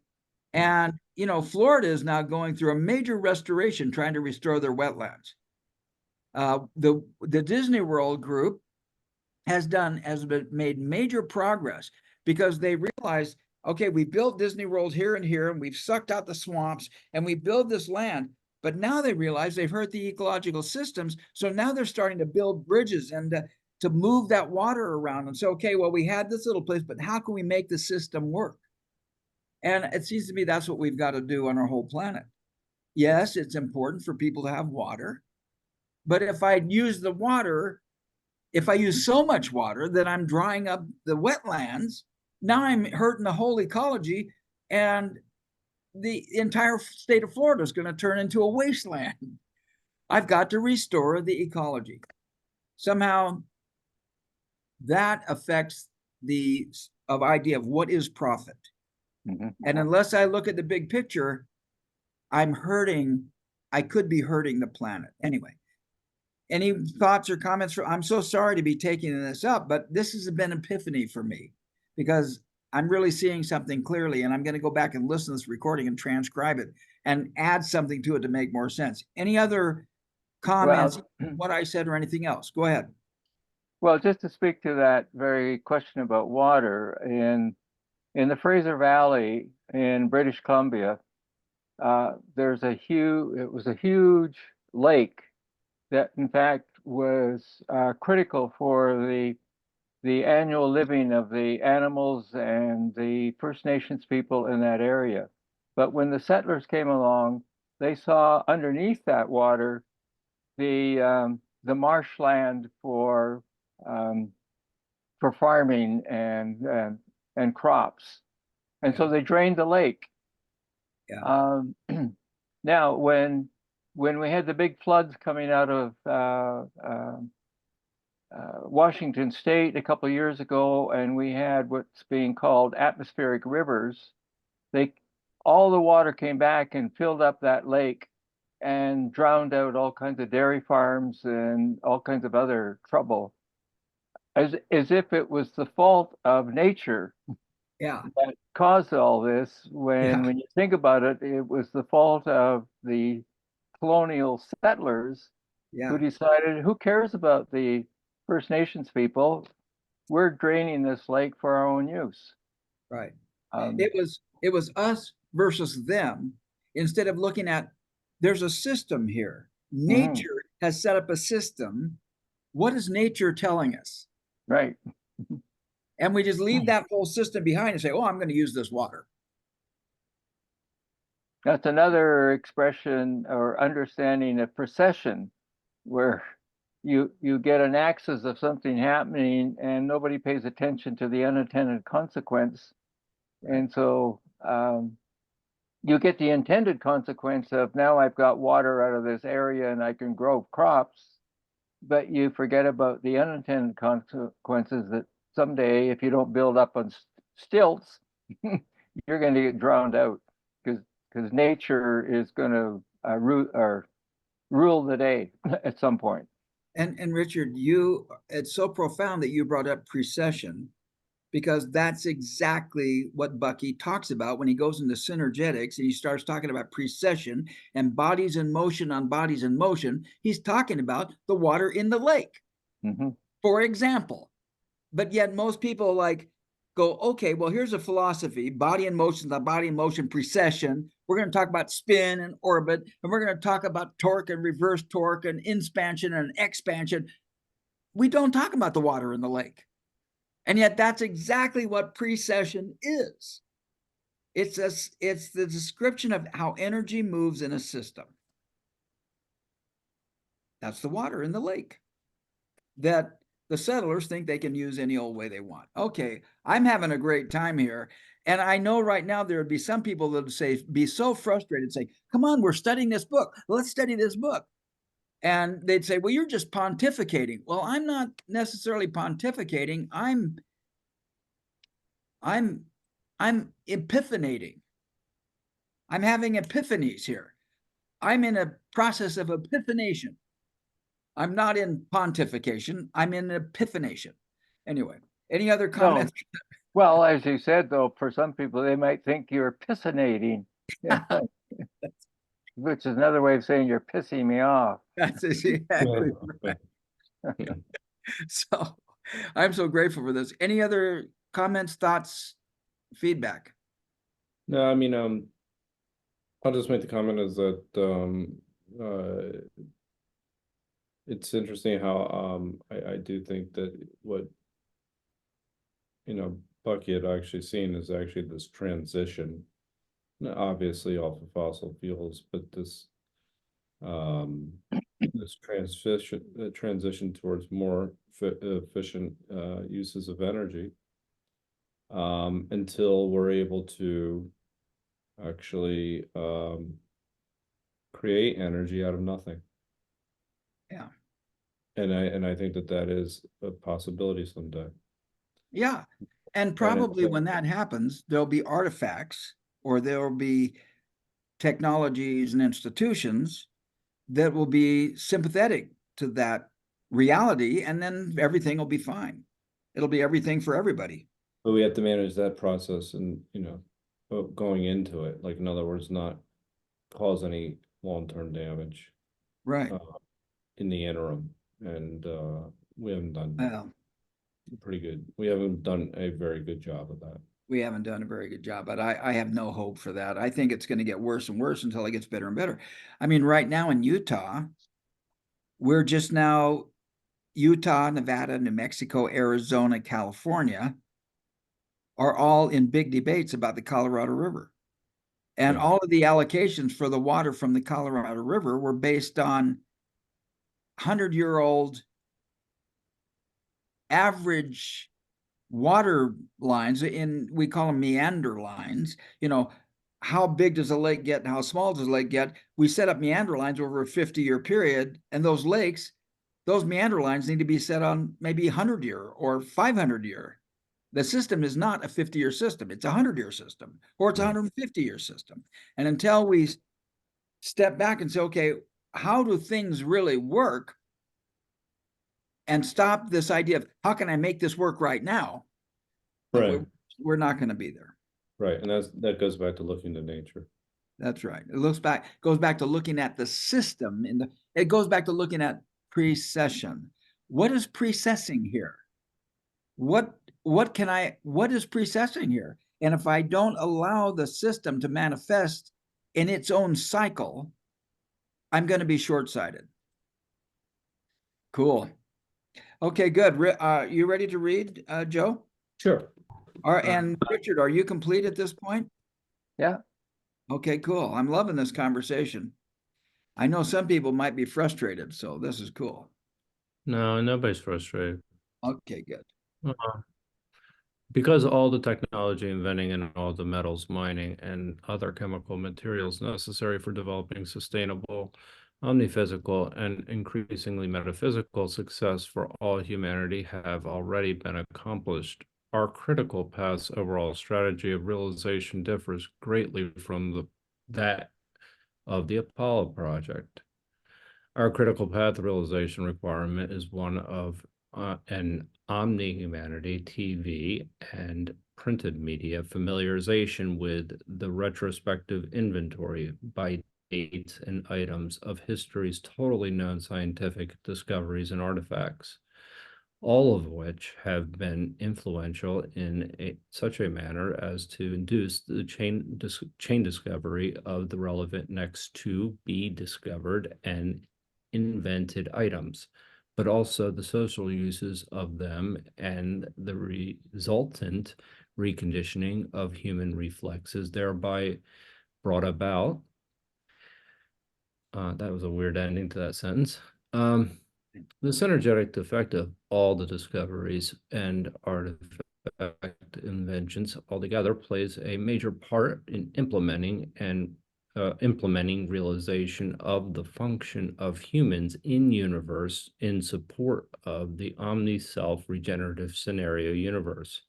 And, you know, Florida is now going through a major restoration trying to restore their wetlands. The Disney World group has made major progress because they realized, okay, we built Disney World here and here, and we've sucked out the swamps, and we build this land. But now they realize they've hurt the ecological systems. So now they're starting to build bridges and to move that water around. And so, okay, well, we had this little place, but how can we make the system work? And it seems to me that's what we've got to do on our whole planet. Yes, it's important for people to have water. But if I use the water, if I use so much water that I'm drying up the wetlands, now I'm hurting the whole ecology, and the entire state of Florida is going to turn into a wasteland. I've got to restore the ecology. Somehow that affects the idea of what is profit. And unless I look at the big picture, I could be hurting the planet. Anyway, any thoughts or comments? I'm so sorry to be taking this up, but this has been an epiphany for me because I'm really seeing something clearly, and I'm going to go back and listen to this recording and transcribe it and add something to it to make more sense. Any other comments, what I said or anything else? Go ahead. Well, just to speak to that very question about water, in the Fraser Valley in British Columbia, it was a huge lake that in fact was critical for the annual living of the animals and the First Nations people in that area. But when the settlers came along, they saw underneath that water the marshland for farming and crops, and so they drained the lake. Yeah. Now, when we had the big floods coming out of Washington State a couple of years ago, and we had what's being called atmospheric rivers, all the water came back and filled up that lake and drowned out all kinds of dairy farms and all kinds of other trouble, as if it was the fault of nature that caused all this, when you think about it, it was the fault of the colonial settlers who decided, who cares about the First Nations people? We're draining this lake for our own use. Right. It was us versus them, instead of looking at there's a system here. Nature has set up a system. What is nature telling us? Right. And we just leave that whole system behind and say, oh, I'm going to use this water. That's another expression or understanding of precession, where you get an axis of something happening and nobody pays attention to the unintended consequence. And so you get the intended consequence of, now I've got water out of this area and I can grow crops, but you forget about the unintended consequences that someday, if you don't build up on stilts, you're going to get drowned out, because nature is going to rule the day at some point. And Richard, it's so profound that you brought up precession, because that's exactly what Bucky talks about when he goes into synergetics and he starts talking about precession and bodies in motion on bodies in motion. He's talking about the water in the lake, for example. But yet most people go, okay, well, here's a philosophy: body in motion, the body in motion, precession. We're going to talk about spin and orbit, and we're going to talk about torque and reverse torque and inspansion and expansion. We don't talk about the water in the lake. And yet that's exactly what precession is. It's the description of how energy moves in a system. That's the water in the lake that the settlers think they can use any old way they want. Okay, I'm having a great time here. And I know right now there would be some people that would be so frustrated, say, come on, we're studying this book. Let's study this book. And they'd say, well, you're just pontificating. Well, I'm not necessarily pontificating. I'm epiphanating. I'm having epiphanies here. I'm in a process of epiphanation. I'm not in pontification. I'm in epiphanation. Anyway, any other comments? Well, as you said, though, for some people, they might think you're pissinating, which is another way of saying you're pissing me off. That's exactly right. So I'm so grateful for this. Any other comments, thoughts, feedback? No, I mean, I'll just make the comment is that it's interesting how I do think that what Bucky had actually seen is actually this transition, obviously off of fossil fuels, but this this transition towards more efficient uses of energy, until we're able to actually create energy out of nothing. Yeah. And I think that is a possibility someday. Yeah. And probably when that happens, there'll be artifacts or there'll be technologies and institutions that will be sympathetic to that reality, and then everything will be fine. It'll be everything for everybody. But we have to manage that process and, going into it, like, in other words, not cause any long-term damage Right. in the interim. And we haven't done Well, pretty good. We haven't done a very good job of that. we haven't done a very good job, but I have no hope for that. I think it's going to get worse and worse until it gets better and better. I mean, right now in Utah, we're just now Utah, Nevada, New Mexico, Arizona, California are all in big debates about the Colorado River. And Yeah. all of the allocations for the water from the Colorado River were based on 100-year-old average water lines, we call them meander lines. How big does a lake get and how small does a lake get? We set up meander lines over a 50-year period, and those meander lines need to be set on maybe 100-year or 500-year. The system is not a 50-year system. It's a 100-year system, or it's a 150-year system. And until we step back and say, okay, how do things really work? And stop this idea of how can I make this work right now? Right. We're not going to be there. Right. And that goes back to looking to nature. That's right. It goes back to looking at the system it goes back to looking at precession. What is precessing here? What is precessing here? And if I don't allow the system to manifest in its own cycle, I'm going to be short-sighted. Cool. Okay, good. You ready to read, Joe? Sure. And Richard, are you complete at this point? Yeah. Okay, cool. I'm loving this conversation. I know some people might be frustrated, so this is cool. No, nobody's frustrated. Okay, good. Because all the technology inventing and all the metals mining and other chemical materials necessary for developing sustainable, omniphysical, and increasingly metaphysical success for all humanity have already been accomplished. Our critical path's overall strategy of realization differs greatly from that of the Apollo project. Our critical path realization requirement is one of an omni-humanity TV and printed media familiarization with the retrospective inventory by dates and items of history's totally known scientific discoveries and artifacts, all of which have been influential in such a manner as to induce the chain discovery of the relevant next to be discovered and invented items, but also the social uses of them and the resultant reconditioning of human reflexes thereby brought about. That was a weird ending to that sentence. The synergetic effect of all the discoveries and artifact inventions altogether plays a major part in implementing and implementing realization of the function of humans in universe in support of the omni-self regenerative scenario universe.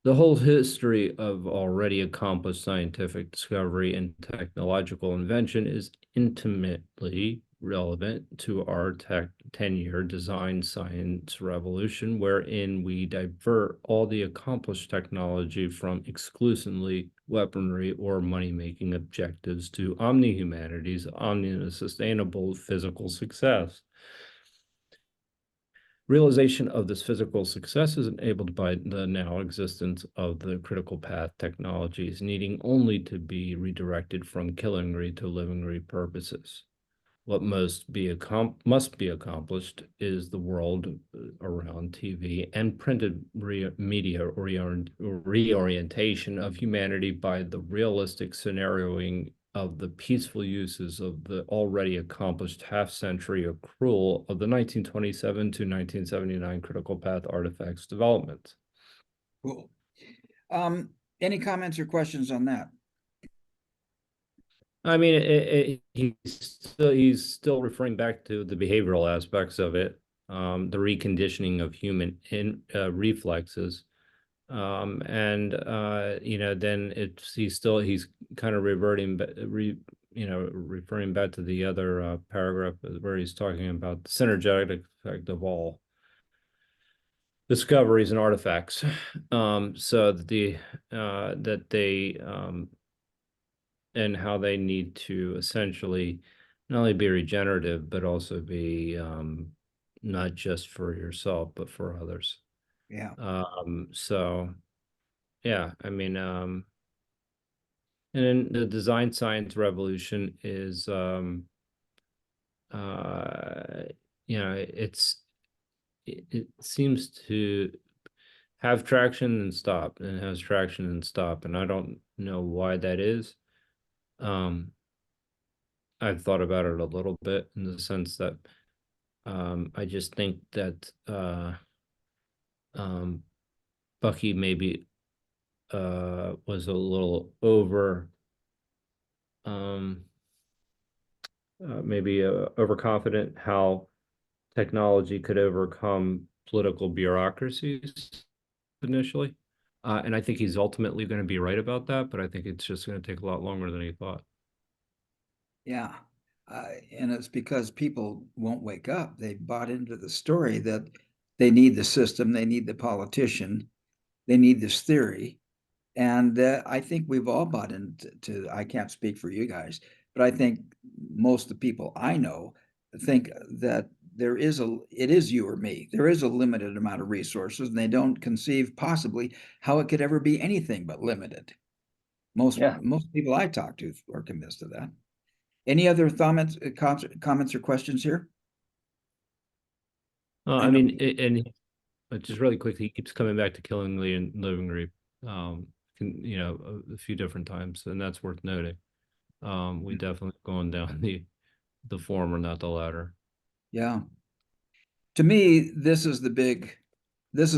The whole history of already accomplished scientific discovery and technological invention is intimately relevant to our 10-year design science revolution, wherein we divert all the accomplished technology from exclusively weaponry or money-making objectives to omni-humanity's omni-sustainable physical success. Realization of this physical success is enabled by the now existence of the critical path technologies, needing only to be redirected from killingry to livingry purposes. What must be accomplished is the world around TV and printed media reorientation of humanity by the realistic scenarioing of the peaceful uses of the already accomplished half-century accrual of the 1927 to 1979 critical path artifacts development. Cool. Any comments or questions on that? I mean, he's still referring back to the behavioral aspects of it, the reconditioning of human reflexes, and you know, then he's kind of reverting, referring back to the other paragraph where he's talking about the synergetic effect of all discoveries and artifacts, so that they and how they need to essentially not only be regenerative, but also be not just for yourself, but for others. Yeah. So yeah, I mean, and then the design science revolution is, it seems to have traction and stop, and has traction and stop, and I don't know why that is. I've thought about it a little bit in the sense that I just think that Bucky maybe was a little over maybe overconfident how technology could overcome political bureaucracies initially. And I think he's ultimately going to be right about that, but I think it's just going to take a lot longer than he thought. Yeah. And it's because people won't wake up. They bought into the story that they need the system, they need the politician, they need this theory. And I think we've all bought into, I can't speak for you guys, but I think most of the people I know think that it is you or me. There is a limited amount of resources, and they don't conceive possibly how it could ever be anything but limited. Most people I talk to are convinced of that. Any other comments or questions here? I mean, and just really quickly, he keeps coming back to Killingly and Livingry, a few different times, and that's worth noting. We definitely going down the former, not the latter. Yeah. To me, this is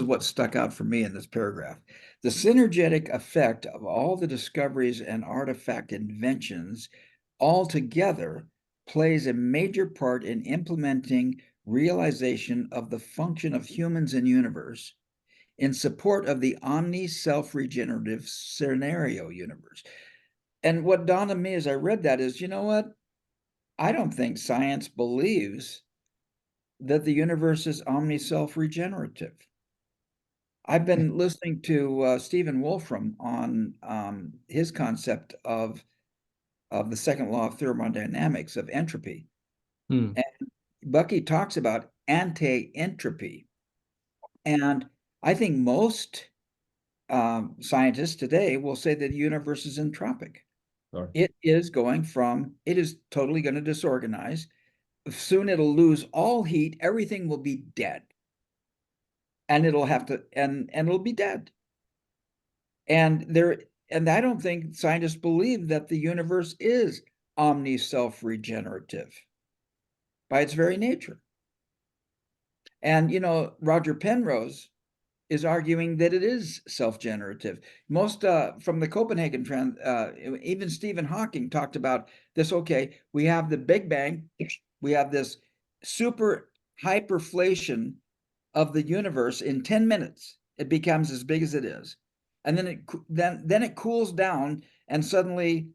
what stuck out for me in this paragraph. The synergetic effect of all the discoveries and artifact inventions altogether plays a major part in implementing realization of the function of humans in universe in support of the omni self-regenerative scenario universe. And what dawned on me as I read that is, you know what? I don't think science believes that the universe is omni self-regenerative. I've been listening to Stephen Wolfram on his concept of the second law of thermodynamics of entropy. And Bucky talks about anti-entropy. And I think most scientists today will say that the universe is entropic. Sorry. It is totally going to disorganize. Soon it'll lose all heat. Everything will be dead. And it'll have to, and it'll be dead. And I don't think scientists believe that the universe is omni self-regenerative by its very nature. And Roger Penrose is arguing that it is self-generative. Most from the Copenhagen trend, even Stephen Hawking talked about this. Okay, we have the Big Bang, we have this super hyperflation of the universe. In 10 minutes, it becomes as big as it is, and then it cools down, and suddenly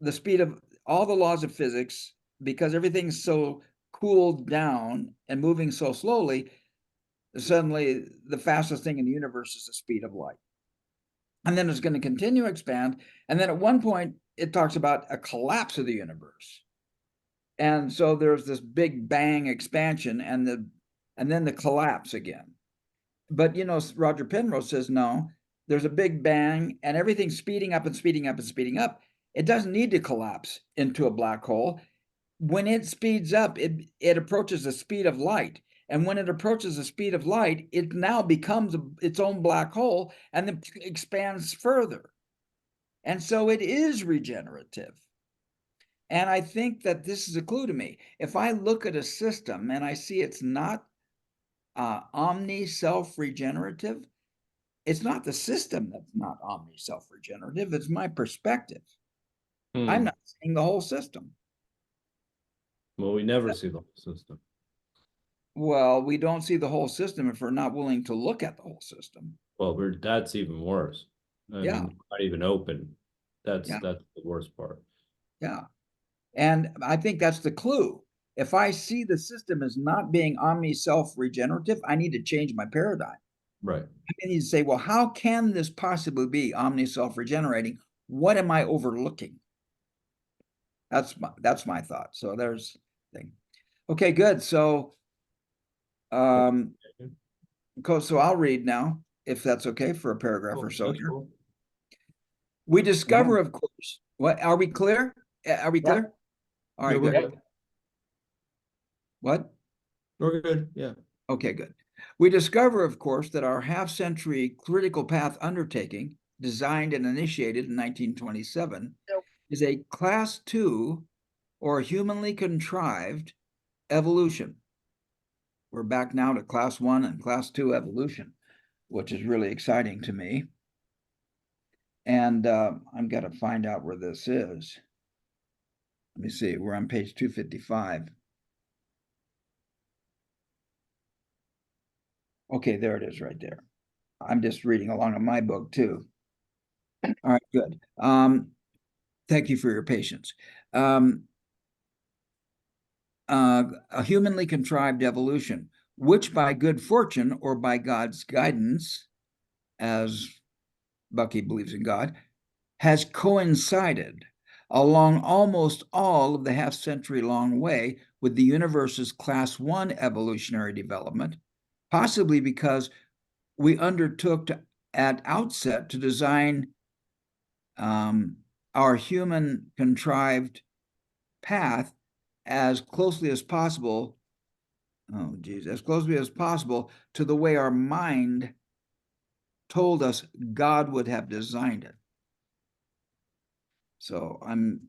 the speed of all the laws of physics, because everything's so cooled down and moving so slowly, suddenly the fastest thing in the universe is the speed of light. And then it's going to continue to expand. And then at one point, it talks about a collapse of the universe. And so there's this big bang expansion and then the collapse again. But Roger Penrose says no, there's a big bang and everything's speeding up and speeding up and speeding up. It doesn't need to collapse into a black hole. When it speeds up, it approaches the speed of light. And when it approaches the speed of light, it now becomes its own black hole and then expands further. And so it is regenerative. And I think that this is a clue to me. If I look at a system and I see it's not self-regenerative, it's not the system that's not self-regenerative, it's my perspective. I'm not seeing the whole system. Well, we never see the whole system. Well, we don't see the whole system if we're not willing to look at the whole system. Well, that's even worse. I Yeah. mean, not even open. That's Yeah. the worst part. Yeah. And I think that's the clue. If I see the system as not being self-regenerative, I need to change my paradigm. Right. I need to say, well, how can this possibly be self-regenerating? What am I overlooking? That's my thought. So there's the thing. Okay, good. So so I'll read now, if that's okay, for a paragraph or so here. Cool. We discover, of course, what are we clear? Are we clear? All right, Yeah, good. What? We're good. Yeah. Okay, good. We discover, of course, that our half-century critical path undertaking, designed and initiated in 1927, is a class 2 or humanly contrived evolution. We're back now to class 1 and class 2 evolution, which is really exciting to me. And I'm going to find out where this is. Let me see. We're on page 255. Okay, there it is right there. I'm just reading along in my book too. All right, good. Thank you for your patience. A humanly contrived evolution, which by good fortune or by God's guidance, as Bucky believes in God, has coincided along almost all of the half-century long way with the universe's class 1 evolutionary development, possibly because we undertook at outset to design our human contrived path as closely as possible, as closely as possible to the way our mind told us God would have designed it. So I'm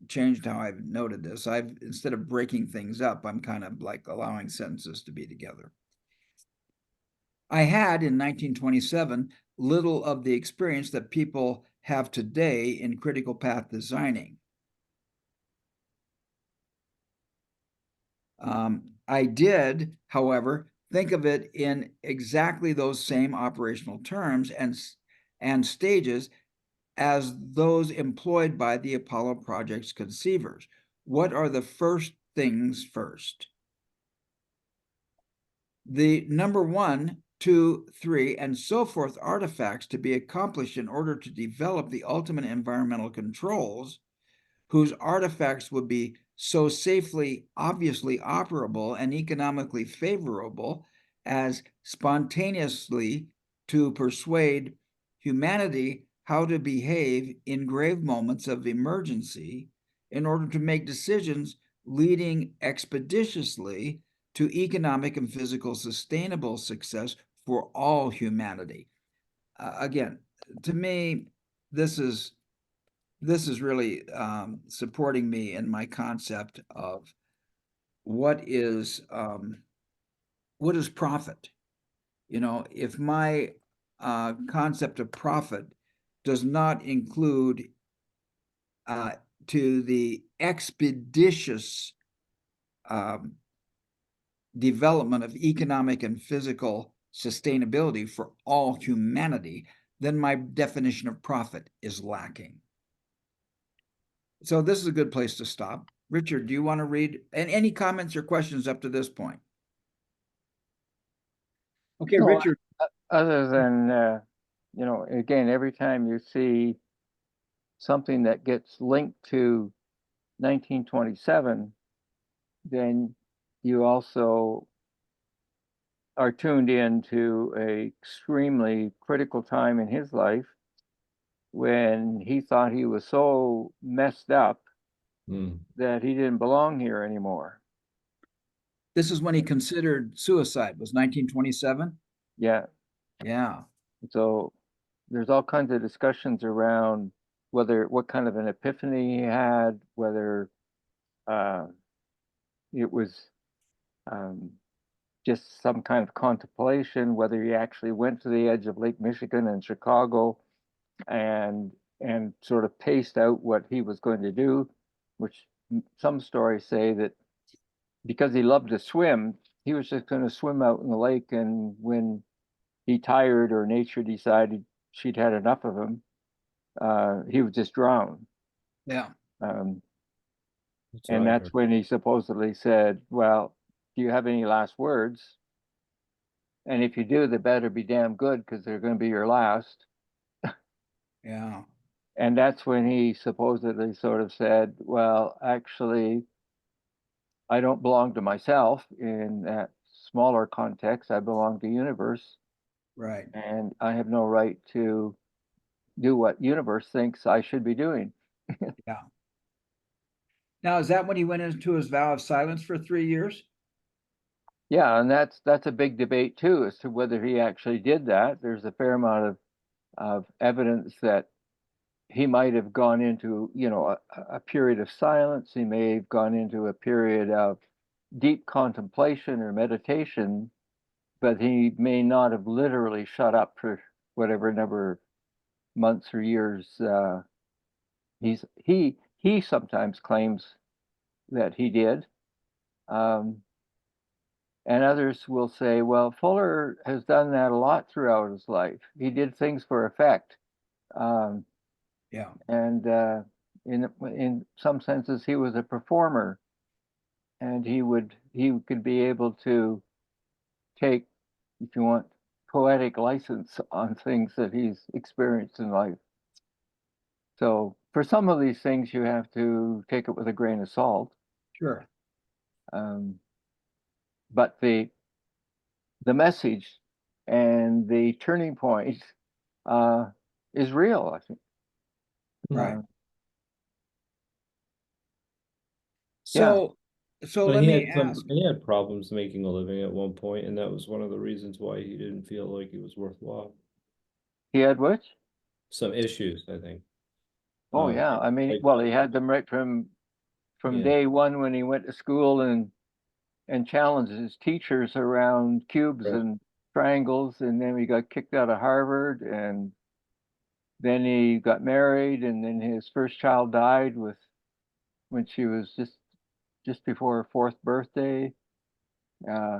changed how I've noted this. Instead of breaking things up, I'm kind of like allowing sentences to be together. I had in 1927 little of the experience that people have today in critical path designing. I did, however, think of it in exactly those same operational terms and stages as those employed by the Apollo project's conceivers. What are the first things first? The number 1, 2, 3, and so forth artifacts to be accomplished in order to develop the ultimate environmental controls, whose artifacts would be so safely, obviously operable and economically favorable as spontaneously to persuade humanity how to behave in grave moments of emergency in order to make decisions leading expeditiously to economic and physical sustainable success for all humanity. Again, to me, this is really supporting me in my concept of what is profit. If my concept of profit does not include to the expeditious development of economic and physical sustainability for all humanity, then my definition of profit is lacking. So this is a good place to stop. Richard, do you want to read? And any comments or questions up to this point? Okay, No, Richard. Other than, you know, again, every time you see something that gets linked to 1927, then you also are tuned into a extremely critical time in his life when he thought he was so messed up that he didn't belong here anymore. This is when he considered suicide, was 1927? Yeah. Yeah. So there's all kinds of discussions around what kind of an epiphany he had, whether it was just some kind of contemplation, whether he actually went to the edge of Lake Michigan in Chicago and sort of paced out what he was going to do, which some stories say that because he loved to swim, he was just going to swim out in the lake, and when he tired or nature decided she'd had enough of him, he would just drown. Yeah. And that's when he supposedly said, well, do you have any last words? And if you do, they better be damn good because they're going to be your last. Yeah. And that's when he supposedly sort of said, well, actually, I don't belong to myself in that smaller context. I belong to universe. Right. And I have no right to do what universe thinks I should be doing. Yeah. Now, is that when he went into his vow of silence for 3 years? Yeah, and that's a big debate too as to whether he actually did that. There's a fair amount of evidence that he might have gone into, you know, a period of silence. He may have gone into a period of deep contemplation or meditation, but he may not have literally shut up for whatever number of months or years. He sometimes claims that he did. And others will say, well, Fuller has done that a lot throughout his life. He did things for effect. Yeah. And in some senses, he was a performer, and he could be able to take, if you want, poetic license on things that he's experienced in life. So for some of these things, you have to take it with a grain of salt. Sure. But the message and the turning point is real, I think. Right. Yeah. So But let he me had ask. he had problems making a living at one point, and that was one of the reasons why he didn't feel like it was worthwhile. He had which? Some issues, I think. Oh yeah, I mean, well, he had them right from Yeah. day one when he went to school and challenged his teachers around cubes Right. and triangles, and then he got kicked out of Harvard, and then he got married, and then his first child died when she was just before her 4th birthday.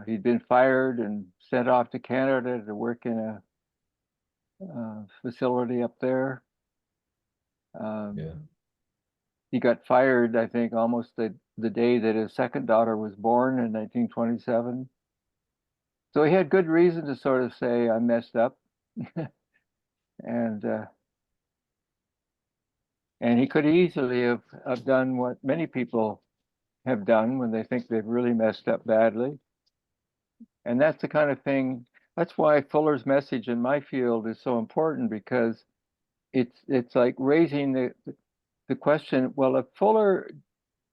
He'd been fired and sent off to Canada to work in a facility up there. Yeah. He got fired, I think, almost the day that his second daughter was born in 1927. So he had good reason to sort of say, I messed up. and he could easily have done what many people have done when they think they've really messed up badly. And that's the kind of thing, that's why Fuller's message in my field is so important, because it's like raising the question, well, if Fuller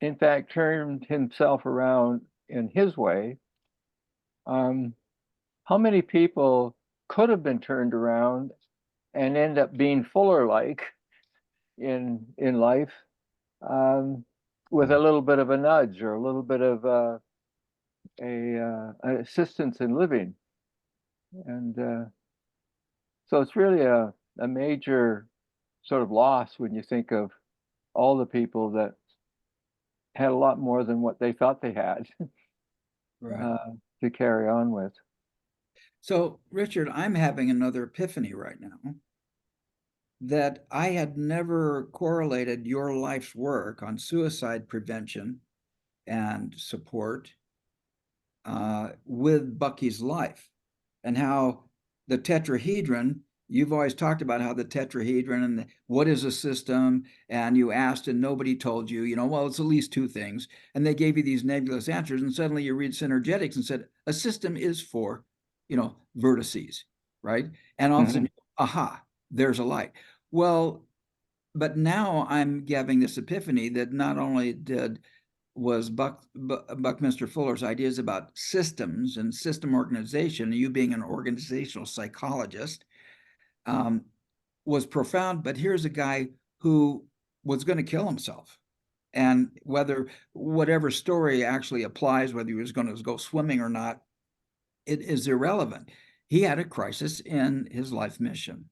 in fact turned himself around in his way, how many people could have been turned around and end up being Fuller-like in life, with a little bit of a nudge or a little bit of an assistance in living? And So it's really a major sort of loss when you think of all the people that had a lot more than what they thought they had to carry on with. So, Richard, I'm having another epiphany right now that I had never correlated your life's work on suicide prevention and support with Bucky's life, and how the tetrahedron, you've always talked about how the tetrahedron and what is a system, and you asked and nobody told you, well, it's at least two things. And they gave you these nebulous answers, and suddenly you read Synergetics and said, a system is for, vertices, right? And all of a sudden, aha, there's a light. Well, but now I'm having this epiphany that not only was Buckminster Fuller's ideas about systems and system organization, you being an organizational psychologist, was profound. But here's a guy who was going to kill himself. And whatever story actually applies, whether he was going to go swimming or not, it is irrelevant. He had a crisis in his life mission.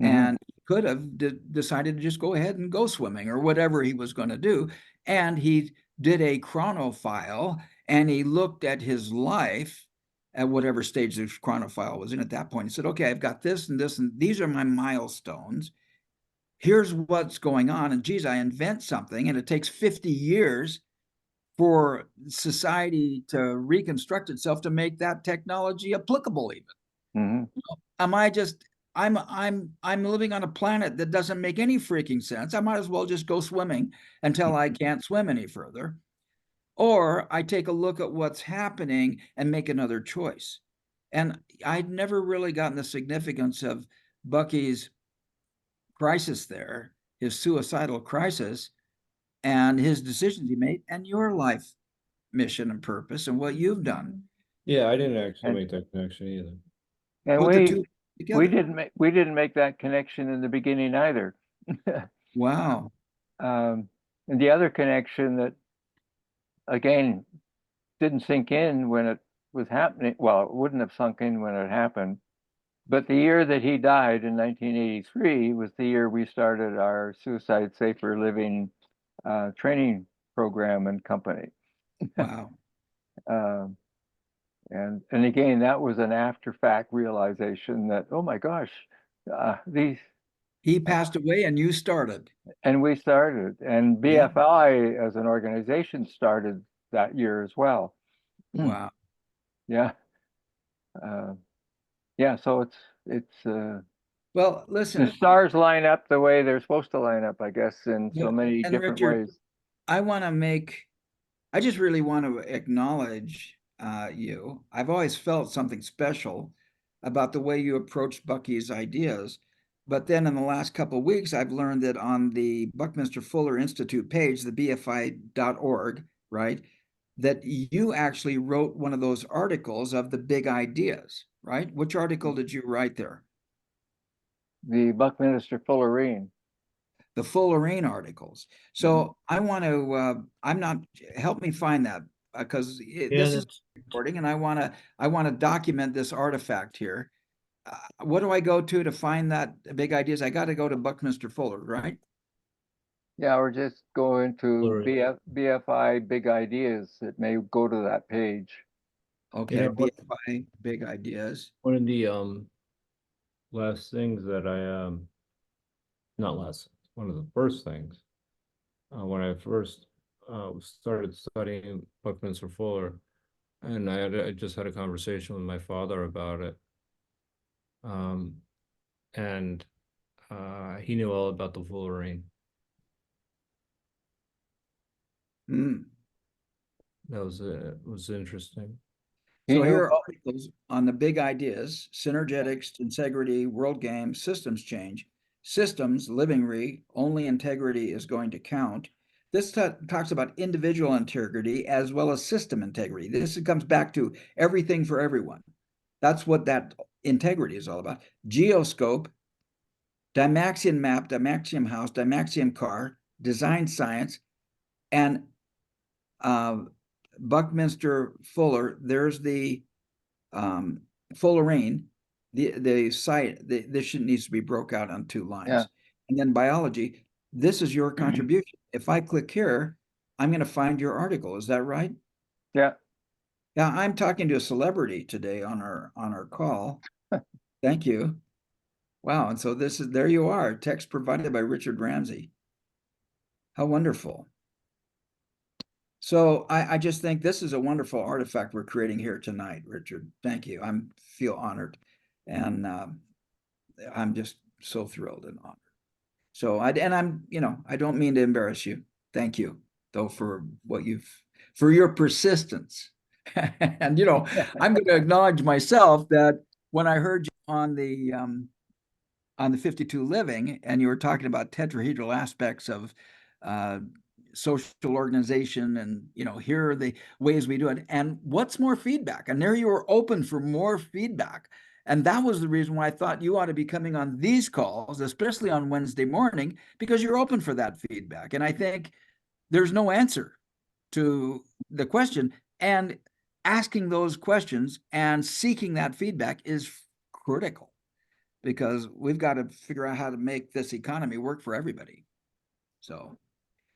And he could have decided to just go ahead and go swimming or whatever he was going to do. And he did a chronophile, and he looked at his life at whatever stage the chronophile was in at that point. He said, okay, I've got this and this, and these are my milestones. Here's what's going on. And geez, I invent something, and it takes 50 years for society to reconstruct itself to make that technology applicable even. I'm living on a planet that doesn't make any freaking sense. I might as well just go swimming until I can't swim any further. Or I take a look at what's happening and make another choice. And I'd never really gotten the significance of Bucky's crisis there, his suicidal crisis, and his decisions he made, and your life mission and purpose and what you've done. Yeah, I didn't actually make that connection either. And Put the two together. we didn't make that connection in the beginning either. Wow. And the other connection that, again, didn't sink in when it was happening. Well, it wouldn't have sunk in when it happened. But the year that he died in 1983 was the year we started our Suicide Safer Living training program and company. Wow. And again, that was an after fact realization that, oh my gosh, he passed away and you started. And we started, and BFI as an organization started that year as well. Wow. Yeah. Yeah. So it's well, listen, the stars line up the way they're supposed to line up, I guess, in so many different Richard, ways. I just really want to acknowledge you. I've always felt something special about the way you approached Bucky's ideas. But then in the last couple of weeks, I've learned that on the Buckminster Fuller Institute page, the BFI.org, right, that you actually wrote one of those articles of the big ideas, right? Which article did you write there? The Buckminster Fullerene. The Fullerene articles. So I want to, help me find that because this is recording, and I want to document this artifact here. What do I go to find that big ideas? I got to go to Buckminster Fuller, right? Yeah, we're just going to BFI Big Ideas. It may go to that page. Okay, BFI Big Ideas. One of the last things that one of the first things when I first started studying Buckminster Fuller, and I just had a conversation with my father about it. And he knew all about the Fullerene. That was interesting. So here are articles on the big ideas: synergetics, integrity, world game, systems change, systems, living re, only integrity is going to count. This talks about individual integrity as well as system integrity. This comes back to everything for everyone. That's what that integrity is all about. Geoscope, Dymaxion map, Dymaxion house, Dymaxion car, design science, and Buckminster Fuller. There's the Fullerene, the site, this should needs to be broke out on 2 lines. Yeah. And then biology, this is your contribution. If I click here, I'm going to find your article. Is that right? Yeah. Yeah, I'm talking to a celebrity today on our call. Thank you. Wow, and so there you are, text provided by Richard Ramsey. How wonderful. So I just think this is a wonderful artifact we're creating here tonight, Richard. Thank you. I feel honored, and I'm just so thrilled and honored. So I'm, I don't mean to embarrass you. Thank you, though, for your persistence. And I'm going to acknowledge myself that when I heard you on the 52 Living, and you were talking about tetrahedral aspects of social organization, and here are the ways we do it, and what's more feedback, and there you were open for more feedback. And that was the reason why I thought you ought to be coming on these calls, especially on Wednesday morning, because you're open for that feedback. And I think there's no answer to the question, and asking those questions and seeking that feedback is critical, because we've got to figure out how to make this economy work for everybody. So,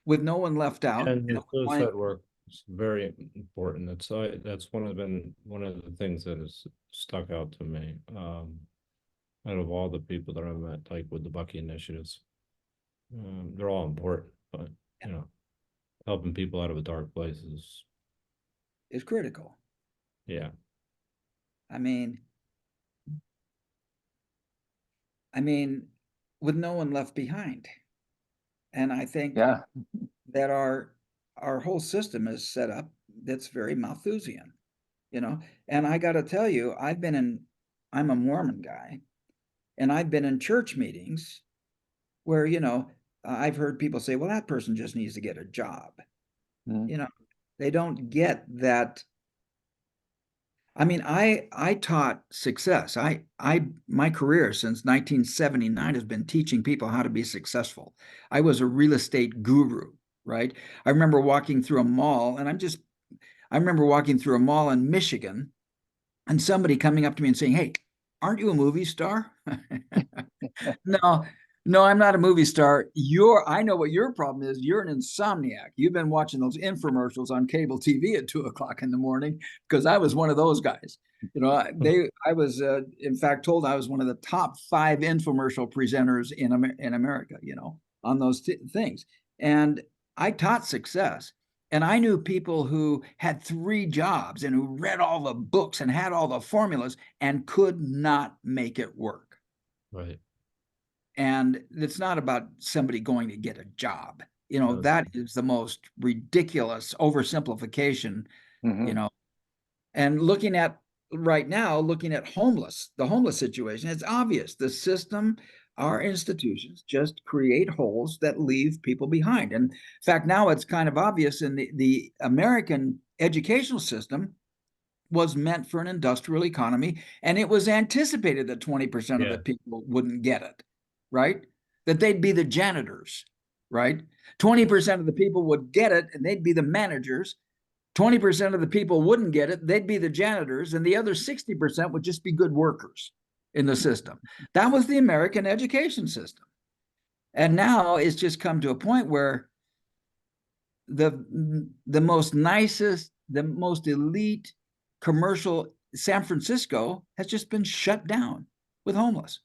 with no one left out. And the suicide work is very important. That's one of the things that has stuck out to me. Out of all the people that I met, like with the Bucky initiatives, they're all important, but helping people out of a dark place is critical. Yeah. I mean, with no one left behind. And I think that our whole system is set up that's very Malthusian, and I got to tell you, I'm a Mormon guy, and I've been in church meetings where, I've heard people say, well, that person just needs to get a job. They don't get that. I mean, I taught success. My career since 1979 has been teaching people how to be successful. I was a real estate guru, right? I remember walking through a mall, and I remember walking through a mall in Michigan, and somebody coming up to me and saying, "Hey, aren't you a movie star?" No, I'm not a movie star. I know what your problem is. You're an insomniac. You've been watching those infomercials on cable TV at 2:00 in the morning, because I was one of those guys. I was, in fact, told I was one of the top 5 infomercial presenters in America, on those things. And I taught success. And I knew people who had 3 jobs and who read all the books and had all the formulas and could not make it work. Right. And it's not about somebody going to get a job. That is the most ridiculous oversimplification, And looking at the homeless situation, it's obvious the system, our institutions just create holes that leave people behind. And in fact, now it's kind of obvious in the American educational system was meant for an industrial economy, and it was anticipated that 20% of the people wouldn't get it, right? That they'd be the janitors, right? 20% of the people would get it, and they'd be the managers. 20% of the people wouldn't get it, they'd be the janitors, and the other 60% would just be good workers in the system. That was the American education system. And now it's just come to a point where the most elite commercial San Francisco has just been shut down with homeless,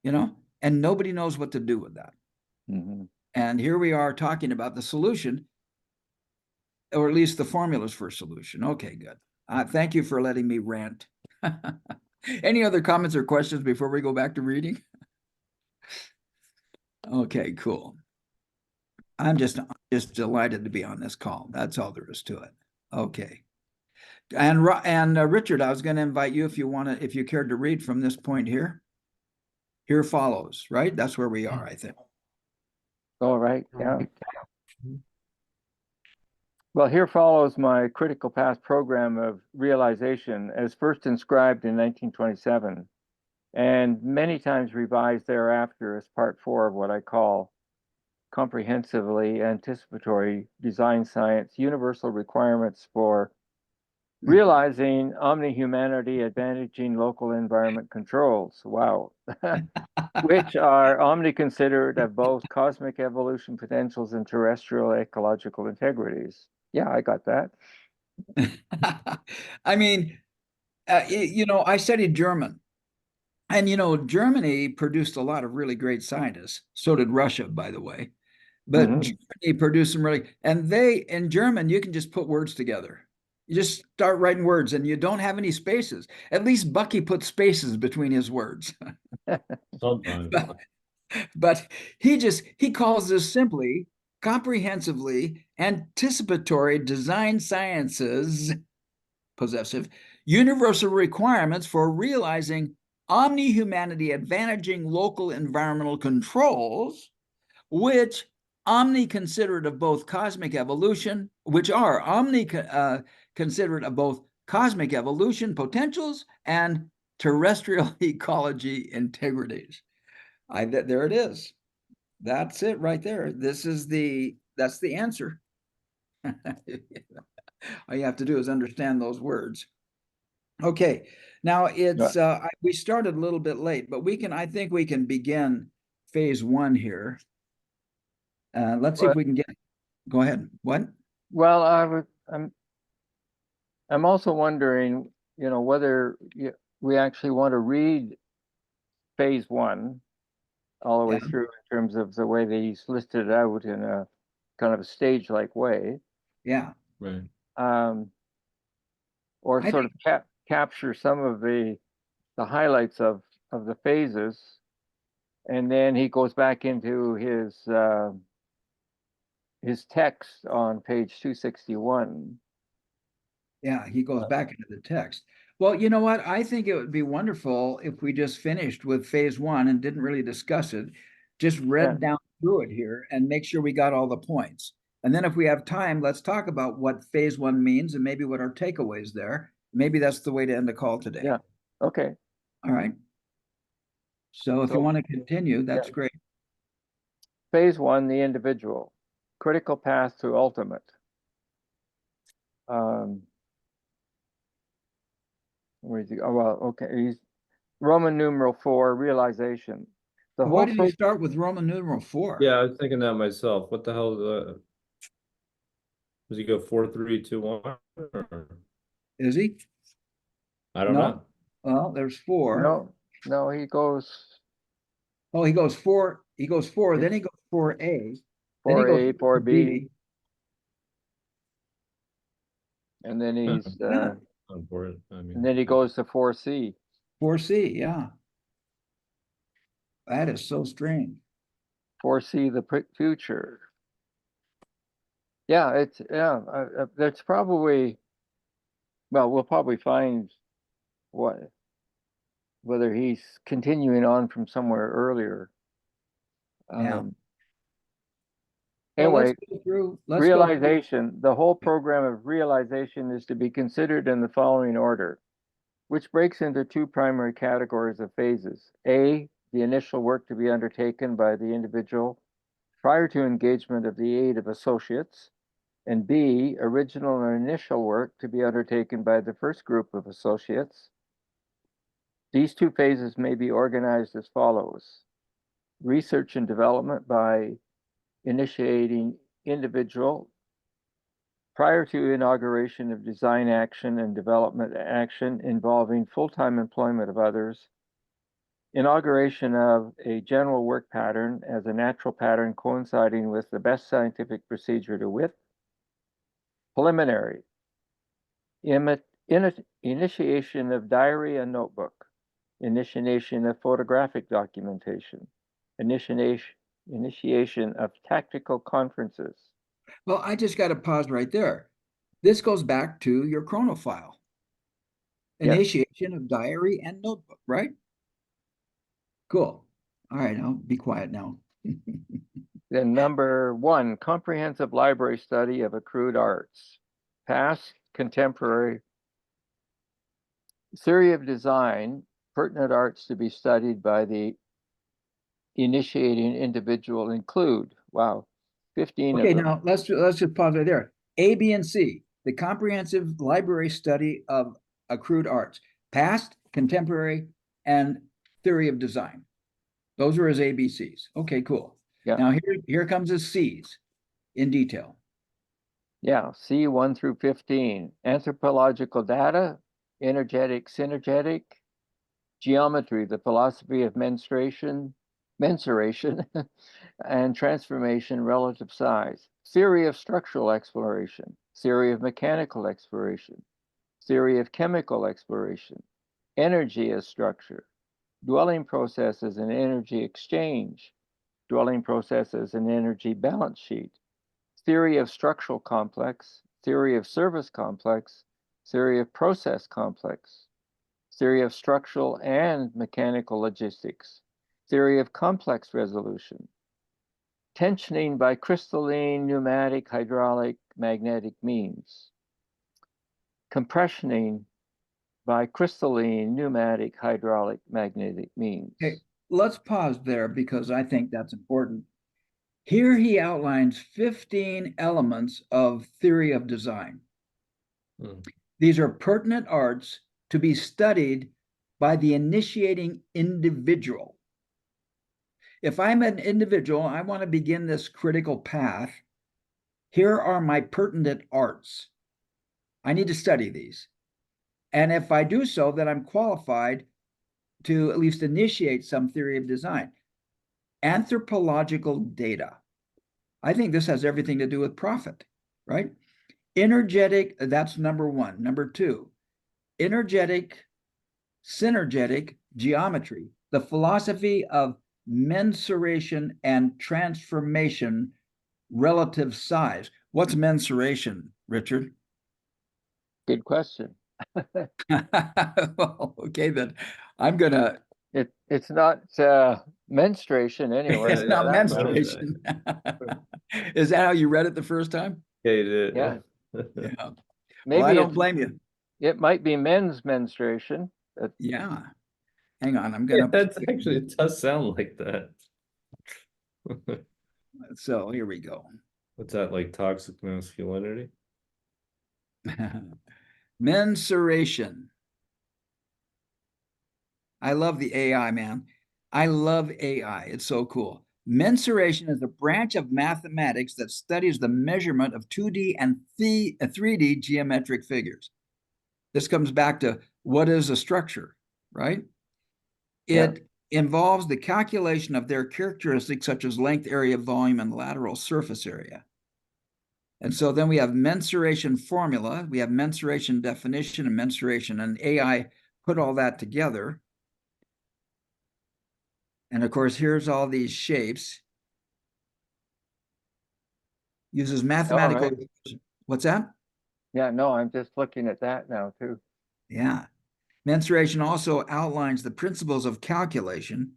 and nobody knows what to do with that. And here we are talking about the solution, or at least the formulas for a solution. Okay, good. Thank you for letting me rant. Any other comments or questions before we go back to reading? Okay, cool. I'm just delighted to be on this call. That's all there is to it. Okay. And Richard, I was going to invite you if you cared to read from this point here. Here follows, right? That's where we are, I think. All right. Yeah. Well, here follows my critical path program of realization, as first inscribed in 1927, and many times revised thereafter as part 4 of what I call comprehensively anticipatory design science, universal requirements for realizing omni-humanity advantaging local environment controls. Wow. Which are omni-considerate of both cosmic evolution potentials and terrestrial ecological integrities. Yeah, I got that. I mean, you know, I studied German. And, you know, Germany produced a lot of really great scientists. So did Russia, by the way. But Mhm. Germany produced some really, and they, in German, you can just put words together. You just start writing words and you don't have any spaces. At least Bucky put spaces between his words. Sometimes. But he calls this simply, comprehensively, anticipatory design sciences, possessive, universal requirements for realizing omni-humanity advantaging local environmental controls, which omni-considerate of both cosmic evolution, which are omni-considerate of both cosmic evolution potentials and terrestrial ecology integrities. There it is. That's it right there. That's the answer. All you have to do is understand those words. Okay, now it's we started a little bit late, but I think we can begin phase one here. Let's see if we can get, go ahead. What? Well, I'm also wondering, you know, whether we actually want to read phase one all the way Yeah. through in terms of the way they listed it out in a kind of a stage-like way, Yeah. Right. or I sort of capture some of the highlights of the phases, and then he goes back into his text on page 261. Yeah, he goes back into the text. Well, you know what? I think it would be wonderful if we just finished with phase one and didn't really discuss it, just read down through it here and make sure we got all the points. And then if we have time, let's talk about what phase one means and maybe what our takeaways there. Maybe that's the way to end the call today. Yeah. Okay. All right. So if you want to continue, that's great. Phase one, the individual, critical path to ultimate. Where's he? Oh, well, okay. He's Roman numeral 4, realization. The Why whole did you start with Roman numeral 4? Yeah, I was thinking that myself. What the hell? Does he go 4, 3, 2, 1? Is he? I don't No. know. Well, there's 4. No, he goes. Oh, he goes 4. He goes 4. Then he goes 4A. Then he 4A, goes 4B, and then he's Yeah. On board. I mean, and then he goes to 4C. 4C. Yeah. That is so strange. 4C, the future. Yeah, it's that's probably, well, we'll probably find whether he's continuing on from somewhere earlier. Yeah. Anyway, let's go through. realization, the whole program of realization is to be considered in the following order, which breaks into two primary categories of phases. A, the initial work to be undertaken by the individual prior to engagement of the aid of associates, and B, original or initial work to be undertaken by the first group of associates. These two phases may be organized as follows: research and development by initiating individual prior to inauguration of design action and development action involving full-time employment of others, inauguration of a general work pattern as a natural pattern coinciding with the best scientific procedure to wit, preliminary, initiation of diary and notebook, initiation of photographic documentation, initiation of tactical conferences. Well, I just got to pause right there. This goes back to your chronofile. Initiation of diary and notebook, right? Cool. All right, I'll be quiet now. Then number 1, comprehensive library study of accrued arts, past, contemporary, theory of design, pertinent arts to be studied by the initiating individual include, wow, 15 Okay, of them. now let's just pause right there. A, B, and C. the comprehensive library study of accrued arts, past, contemporary, and theory of design. Those are his ABCs. Okay, cool. Yeah. Now here comes his C's in detail. Yeah, C 1 through 15, anthropological data, energetic, synergetic, geometry, the philosophy of mensuration, and transformation, relative size, theory of structural exploration, theory of mechanical exploration, theory of chemical exploration, energy as structure, dwelling processes and energy exchange, dwelling processes and energy balance sheet, theory of structural complex, theory of service complex, theory of process complex, theory of structural and mechanical logistics, theory of complex resolution, tensioning by crystalline, pneumatic, hydraulic, magnetic means, compressioning by crystalline, pneumatic, hydraulic, magnetic means. Okay, let's pause there because I think that's important. Here he outlines 15 elements of theory of design. These are pertinent arts to be studied by the initiating individual. If I'm an individual, I want to begin this critical path. Here are my pertinent arts. I need to study these. And if I do so, then I'm qualified to at least initiate some theory of design. Anthropological data. I think this has everything to do with profit, right? Energetic, that's number one. Number two, energetic, synergetic geometry, the philosophy of mensuration and transformation, relative size. What's mensuration, Richard? Good question. Well, okay, then I'm gonna. It's not menstruation anyway. It's not that's what I was menstruation. Is that how you read it the first time? Yeah, you did. Yeah. Yeah. Well, Maybe I don't blame you. it might be men's menstruation. Yeah. Hang on, I'm Yeah, gonna. that's actually, it does sound like that. So here we go. What's that, like toxic masculinity? Mensuration. I love the AI, man. I love AI. It's so cool. Mensuration is a branch of mathematics that studies the measurement of 2D and 3D geometric figures. This comes back to what is a structure, right? It involves the calculation of their characteristics such as length, area, volume, and lateral surface area. And so then we have mensuration formula, we have mensuration definition and mensuration, and AI put all that together. And of course, here's all these shapes. Uses mathematical. right. What's that? Yeah, no, I'm just looking at that now too. Yeah. Mensuration also outlines the principles of calculation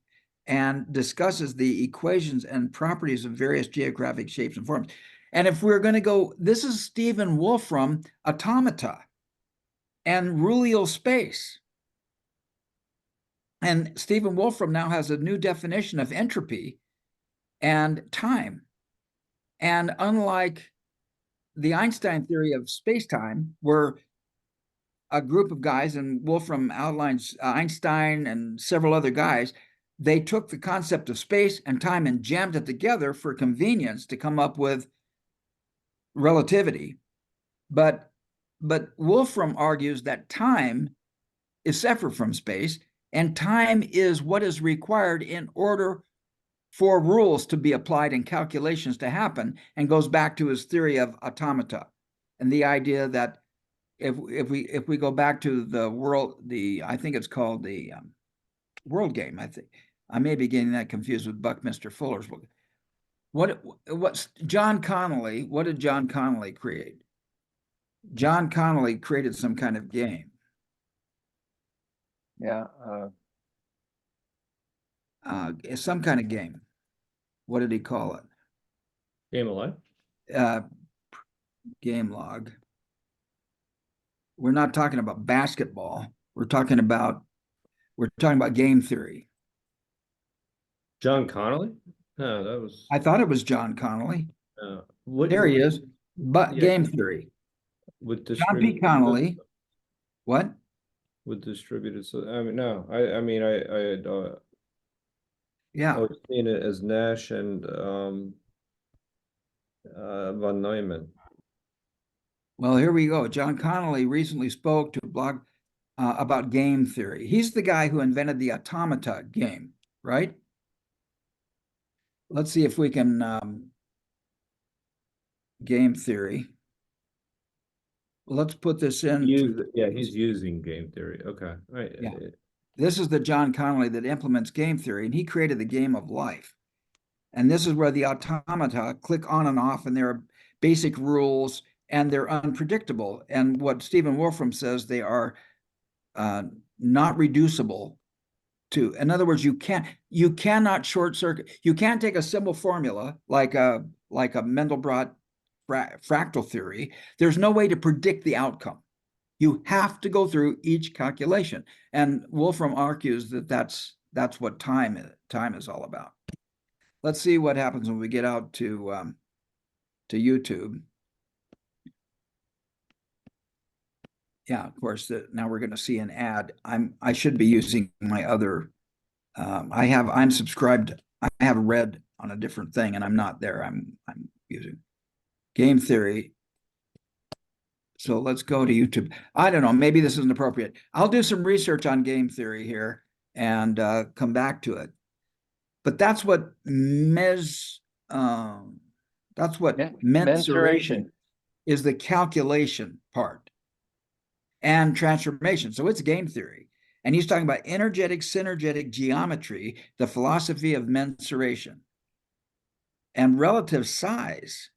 and discusses the equations and properties of various geographic shapes and forms. And if we're going to go, this is Stephen Wolfram, automata and rulal space. And Stephen Wolfram now has a new definition of entropy and time. And unlike the Einstein theory of space-time, where a group of guys, and Wolfram outlines Einstein and several other guys, they took the concept of space and time and jammed it together for convenience to come up with relativity. But Wolfram argues that time is separate from space, and time is what is required in order for rules to be applied and calculations to happen, and goes back to his theory of automata and the idea that if we go back to the world, I think it's called the World Game. I think I may be getting that confused with Buckminster Fuller's book. What's John Connolly? What did John Connolly create? John Connolly created some kind of game. Yeah. Some kind of game. What did he call it? Game of Life? Game log. We're not talking about basketball. We're talking about game theory. John Connolly? No, that was. I thought it was John Connolly. What, There he is. But yeah. game theory. with John P. distributed. Connolly, what? With distributed, so, I mean, no, I mean, I had, Yeah, always seen it as Nash and, von Neumann. well, here we go. John Connolly recently spoke to a blog about game theory. He's the guy who invented the automata game, right? Let's see if we can game theory. Let's put this in. Yeah, he's using game theory, okay, right. Yeah. This is the John Connolly that implements game theory, and he created the game of life. And this is where the automata click on and off, and there are basic rules, and they're unpredictable. And what Stephen Wolfram says, they are not reducible to. In other words, you cannot short circuit. You can't take a simple formula like a Mandelbrot fractal theory. There's no way to predict the outcome. You have to go through each calculation. And Wolfram argues that that's what time is all about. Let's see what happens when we get out to YouTube. Yeah, of course, now we're going to see an ad. I should be using my other. I'm subscribed. I have Red on a different thing, and I'm not there. I'm using game theory. So let's go to YouTube. I don't know. Maybe this isn't appropriate. I'll do some research on game theory here and come back to it. But that's what mensuration is, the calculation part, and transformation. So it's game theory. And he's talking about energetic synergetic geometry, the philosophy of mensuration, and relative size,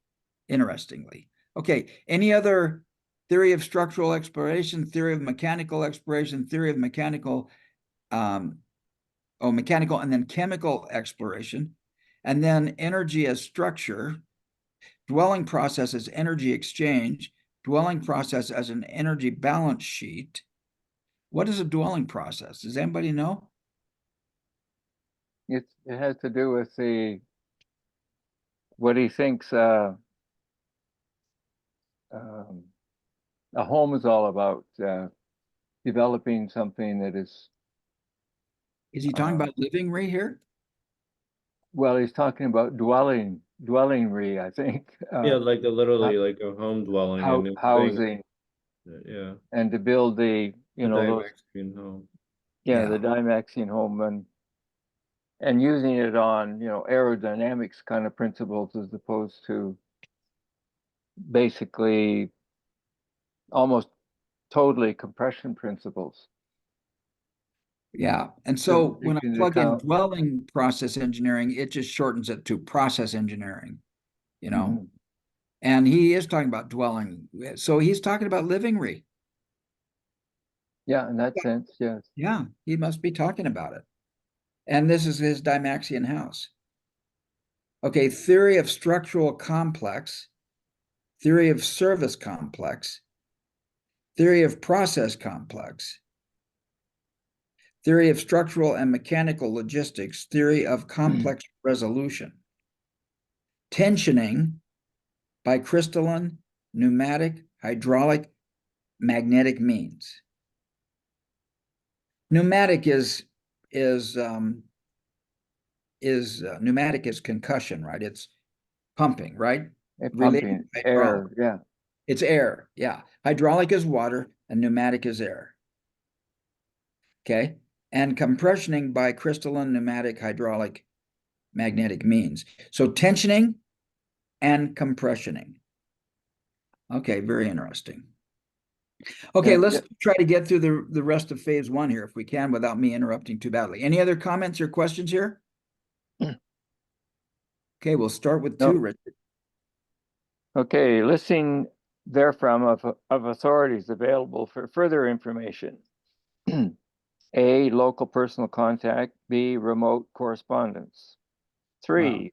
interestingly. Okay, any other theory of structural exploration, theory of mechanical exploration, theory of mechanical, mechanical and then chemical exploration, and then energy as structure, dwelling process as energy exchange, dwelling process as an energy balance sheet. What is a dwelling process? Does anybody know? It has to do with what he thinks a home is all about, developing something that is. Is he talking about living right here? Well, he's talking about dwellingry, I think. Yeah, like literally like a home dwelling, a new thing. Housing, Yeah, and to build the Dymaxion home. the Yeah. Dymaxion home, and using it on aerodynamics kind of principles as opposed to basically almost totally compression principles. Yeah. And so when I taking into plug in account- dwelling process engineering, it just shortens it to process engineering, Mhm. and he is talking about dwelling. So he's talking about living. Yeah, in that sense, yes. Yeah, he must be talking about it. And this is his Dymaxion house. Okay, theory of structural complex, theory of service complex, theory of process complex, theory of structural and mechanical logistics, theory of complex resolution, tensioning by crystalline, pneumatic, hydraulic, magnetic means. Pneumatic is pneumatic is concussion, right? It's pumping, right? Pumping air, yeah. It's air, yeah. Hydraulic is water and pneumatic is air. Okay, and compressioning by crystalline, pneumatic, hydraulic, magnetic means. So tensioning and compressioning. Okay, very interesting. Okay, let's try to get through the rest of phase one here if we can without me interrupting too badly. Any other comments or questions here? Okay, we'll start with two, Richard. Okay, listing therefrom of authorities available for further information. A, local personal contact. B, remote correspondence. 3,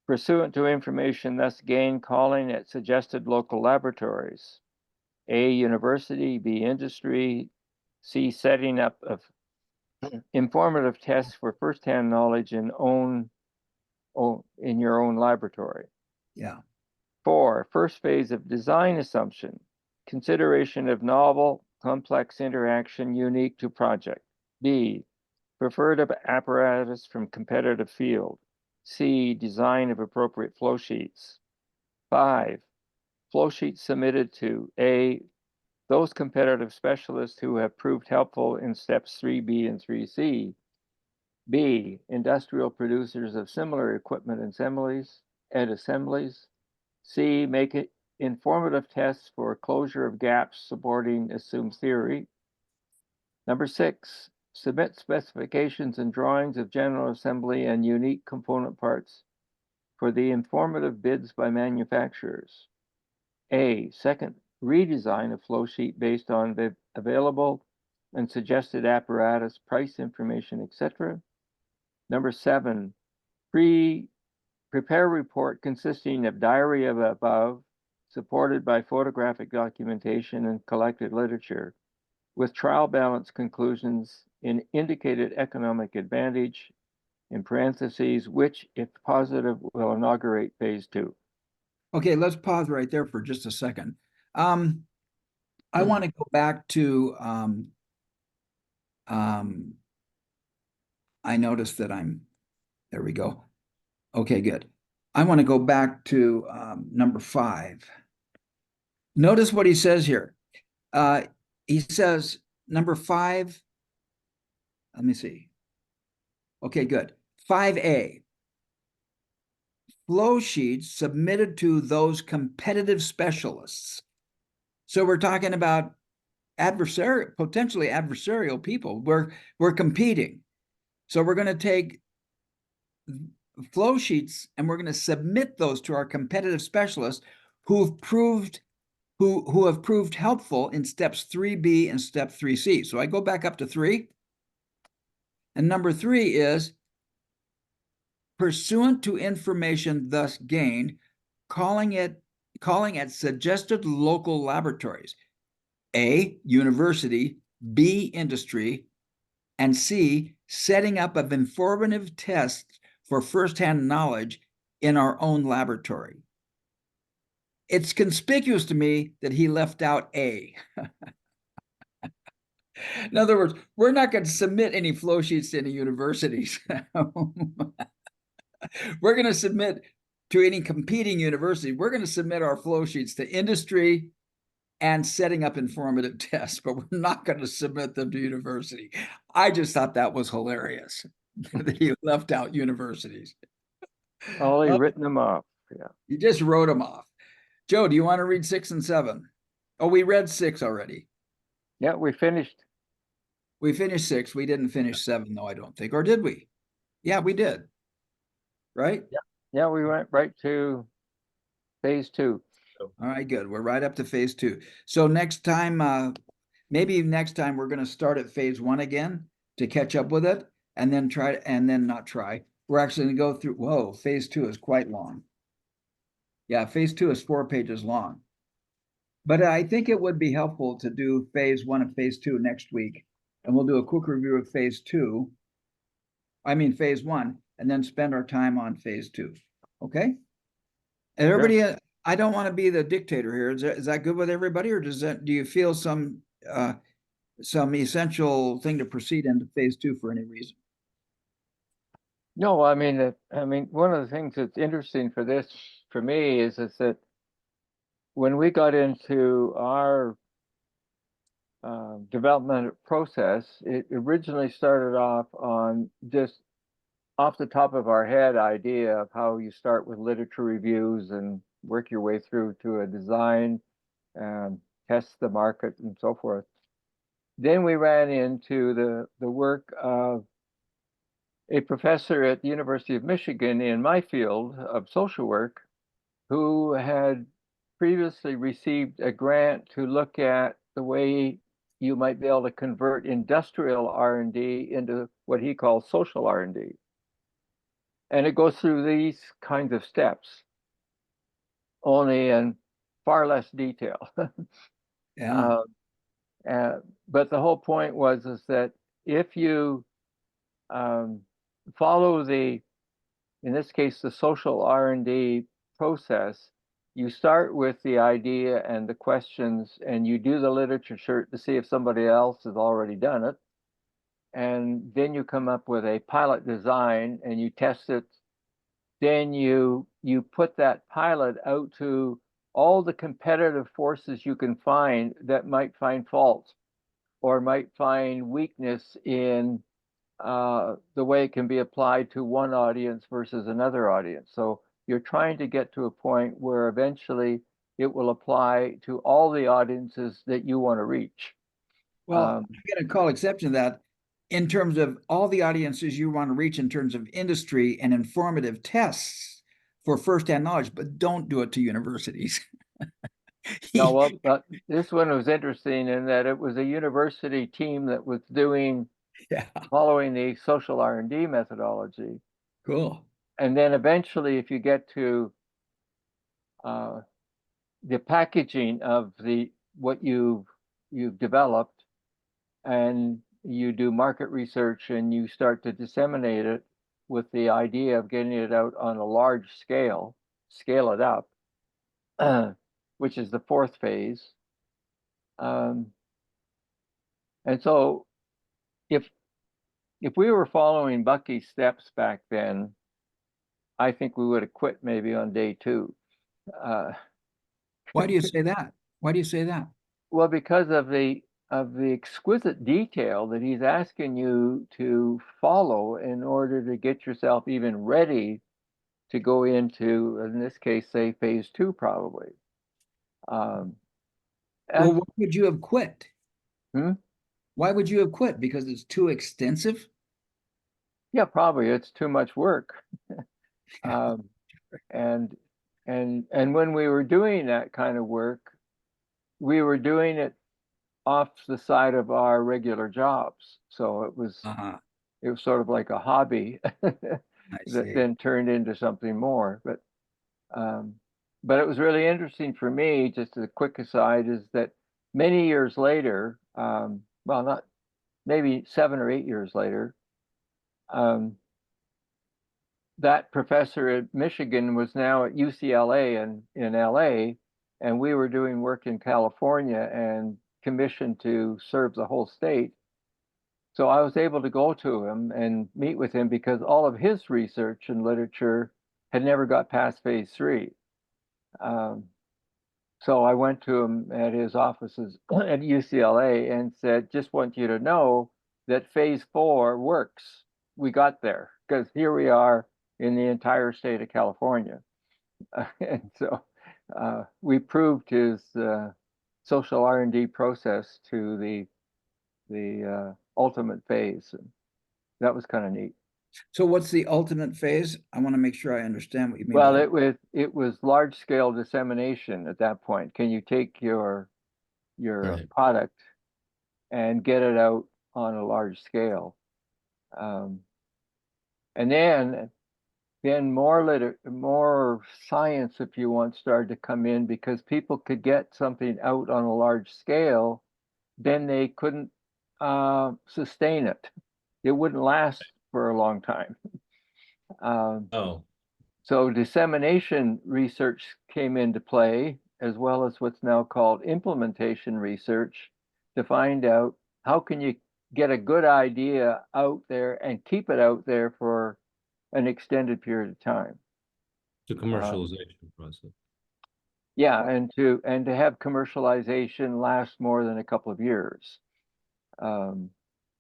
pursuant to information thus gained, calling at suggested local laboratories. A, university. B, industry. C, setting up of informative tests for firsthand knowledge in your own laboratory. Yeah. 4, first phase of design assumption. consideration of novel, complex interaction unique to project. B, preferred apparatus from competitive field. C, design of appropriate flow sheets. 5, flow sheets submitted to A, those competitive specialists who have proved helpful in steps 3B and 3C. B, industrial producers of similar equipment assemblies and assemblies. C, make it informative tests for closure of gaps supporting assumed theory. Number 6, submit specifications and drawings of general assembly and unique component parts for the informative bids by manufacturers. A, second, redesign a flow sheet based on the available and suggested apparatus, price information, etc. Number 7, prepare report consisting of diary of above, supported by photographic documentation and collected literature, with trial balance conclusions in indicated economic advantage, in parentheses, which, if positive, will inaugurate phase 2. Okay, let's pause right there for just a second. I want to go back to, I noticed that there we go. Okay, good. I want to go back to number 5. Notice what he says here. He says, number 5, let me see. Okay, good. 5A, flow sheets submitted to those competitive specialists. So we're talking about potentially adversarial people. We're competing. So we're going to take flow sheets and we're going to submit those to our competitive specialists who have proved helpful in steps 3B and step 3C. So I go back up to 3. And number 3 is pursuant to information thus gained, calling at suggested local laboratories. A, university, B, industry, and C, setting up of informative tests for firsthand knowledge in our own laboratory. It's conspicuous to me that he left out A. In other words, we're not going to submit any flow sheets to any universities. We're going to submit to any competing university. We're going to submit our flow sheets to industry and setting up informative tests, but we're not going to submit them to university. I just thought that was hilarious that he left out universities. Only written them off. Yeah. You just wrote them off. Joe, do you want to read 6 and 7? Oh, we read 6 already. Yeah, we finished. We finished 6. We didn't finish 7, though, I don't think. Or did we? Yeah, we did. Right? Yeah, we went right to phase 2. All right, good. We're right up to phase 2. So next time, maybe next time we're going to start at phase 1 again to catch up with it, and then not try. We're actually going to go through. Whoa, phase 2 is quite long. Yeah, phase 2 is 4 pages long. But I think it would be helpful to do phase 1 and phase 2 next week, and we'll do a quick review of phase 1, and then spend our time on phase 2. Okay? And everybody, I don't want to be the dictator here. Is that good with everybody, or do you feel some essential thing to proceed into phase 2 for any reason? No, I mean, one of the things that's interesting for me is that when we got into our development process, it originally started off on just off the top of our head idea of how you start with literature reviews and work your way through to a design and test the market and so forth. Then we ran into the work of a professor at the University of Michigan in my field of social work, who had previously received a grant to look at the way you might be able to convert industrial R&D into what he calls social R&D. And it goes through these kinds of steps, only in far less detail. Yeah. But the whole point was that if you follow in this case, the social R&D process, you start with the idea and the questions, and you do the literature to see if somebody else has already done it. And then you come up with a pilot design and you test it. Then you put that pilot out to all the competitive forces you can find that might find fault or might find weakness in the way it can be applied to one audience versus another audience. So you're trying to get to a point where eventually it will apply to all the audiences that you want to reach. Well, I'm going to call exception to that in terms of all the audiences you want to reach in terms of industry and informative tests for firsthand knowledge, but don't do it to universities. No, well, but this one was interesting in that it was a university team that was doing Yeah, following the social R&D methodology. cool. And then eventually, if you get to the packaging of what you've developed, and you do market research and you start to disseminate it with the idea of getting it out on a large scale it up, which is the fourth phase. And so if we were following Bucky's steps back then, I think we would have quit maybe on day 2. Why do you say that? Why do you say that? Well, because of the exquisite detail that he's asking you to follow in order to get yourself even ready to go into, in this case, say phase 2, probably. Well, why would you have quit? Hmm? Why would you have quit? Because it's too extensive? Yeah, probably it's too much work. And when we were doing that kind of work, we were doing it off the side of our regular jobs. So it was sort of like a hobby that then turned into something more. But it was really interesting for me, just as a quick aside, is that many years later, well, not maybe 7 or 8 years later, that professor at Michigan was now at UCLA in LA, and we were doing work in California and commissioned to serve the whole state. So I was able to go to him and meet with him because all of his research and literature had never got past phase 3. So I went to him at his offices at UCLA and said, just want you to know that phase 4 works. We got there because here we are in the entire state of California. And so we proved his social R&D process to the ultimate phase. And that was kind of neat. So what's the ultimate phase? I want to make sure I understand what you mean. Well, it was large scale dissemination at that point. Can you take your Right. product and get it out on a large scale? And then more science, if you want, started to come in because people could get something out on a large scale, then they couldn't sustain it. It wouldn't last for a long time. So dissemination research came into play, as well as what's now called implementation research, to find out how can you get a good idea out there and keep it out there for an extended period of time. The commercialization process. Yeah, and to have commercialization last more than a couple of years,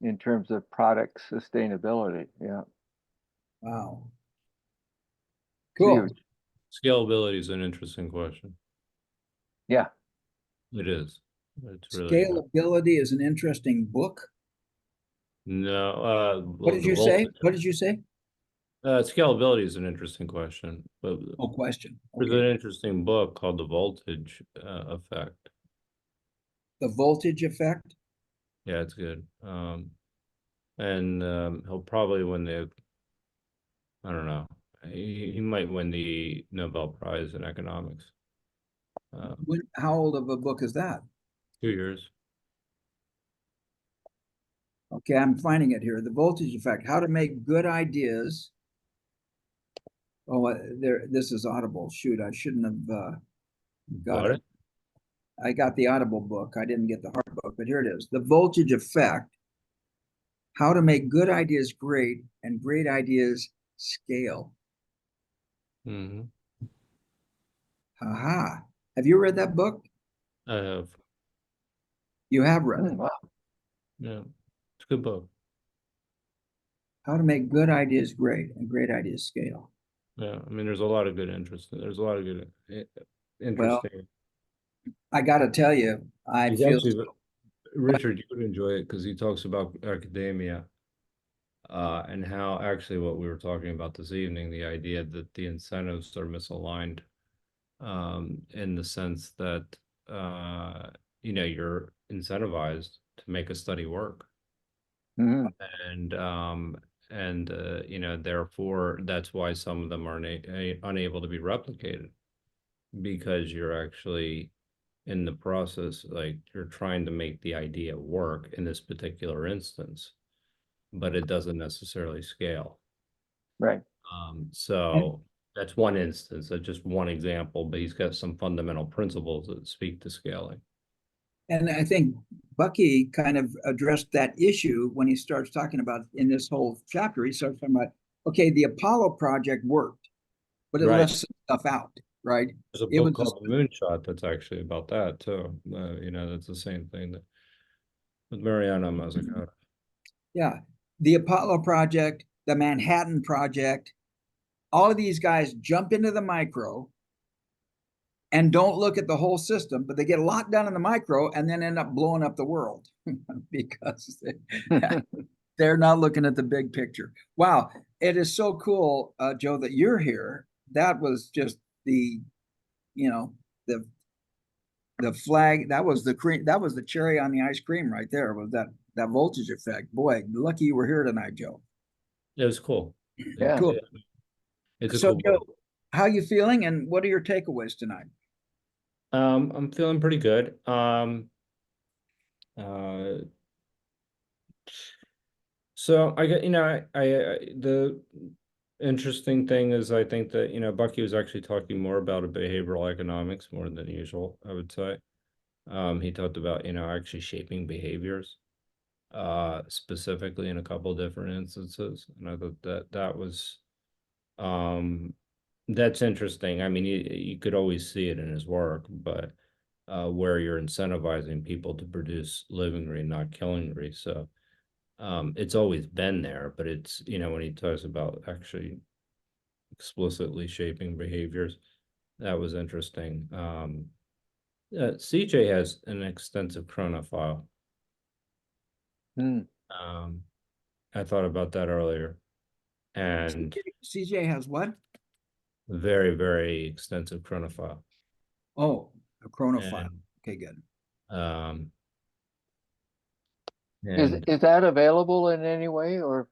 in terms of product sustainability. Yeah. Wow. It's Cool. huge. Scalability is an interesting question. Yeah. It is. It's really Scalability is an interesting book. no. What did you say? What did you say? Scalability is an interesting question, but Oh, question. there's Okay. an interesting book called The Voltage Effect. The voltage effect. Yeah, it's good. And he'll probably win I don't know. He might win the Nobel Prize in economics. How old of a book is that? 2 years. Okay, I'm finding it here. The voltage effect, how to make good ideas. Oh, there, this is Audible. Shoot, I shouldn't have Got Got it. it? I got the Audible book. I didn't get the hard book, but here it is. The Voltage Effect: How to Make Good Ideas Great and Great Ideas Scale. Hmm. Aha. Have you read that book? I have. You have read it. Wow. Yeah. It's a good book. How to Make Good Ideas Great and Great Ideas Scale. Yeah. I mean, there's a lot of good interest. There's a lot of good, Well, interesting. I got to tell you, I He's feel actually, Richard, you would enjoy it because he talks about academia, and how actually what we were talking about this evening, the idea that the incentives are misaligned, in the sense that, you're incentivized to make a study work. Mhm. And therefore that's why some of them are unable to be replicated, because you're actually in the process, like you're trying to make the idea work in this particular instance, but it doesn't necessarily scale. Right. So that's one instance, that's just one example, but he's got some fundamental principles that speak to scaling. And I think Bucky kind of addressed that issue when he starts talking about in this whole chapter. He starts talking about, okay, the Apollo project worked, but it Right. left some stuff out, right? There's a It book was called The Moonshot that's actually about that too. That's the same thing that with Mariana Mazzucato. yeah, the Apollo project, the Manhattan Project, all of these guys jump into the micro and don't look at the whole system, but they get a lot done in the micro and then end up blowing up the world because they're not looking at the big picture. Wow, it is so cool, Joe, that you're here. That was just the, you know, the flag. That was the cream. That was the cherry on the ice cream right there. Was that voltage effect? Boy, lucky you were here tonight, Joe. It was cool. Yeah. Cool. It's a So, cool Joe, book. how you feeling, and what are your takeaways tonight? I'm feeling pretty good. Uh, so I get, the interesting thing is I think that, Bucky was actually talking more about a behavioral economics more than usual, I would say. He talked about, actually shaping behaviors, specifically in a couple different instances. And I thought that was, that's interesting. I mean, you could always see it in his work, but where you're incentivizing people to produce livingry, not killingry. So it's always been there, but it's, when he talks about actually explicitly shaping behaviors, that was interesting. CJ has an extensive chronophile. Mm. I thought about that earlier, and CJ has what? very, very extensive chronophile. Oh, a chronophile. And Okay, good. um Is and is that available in any way or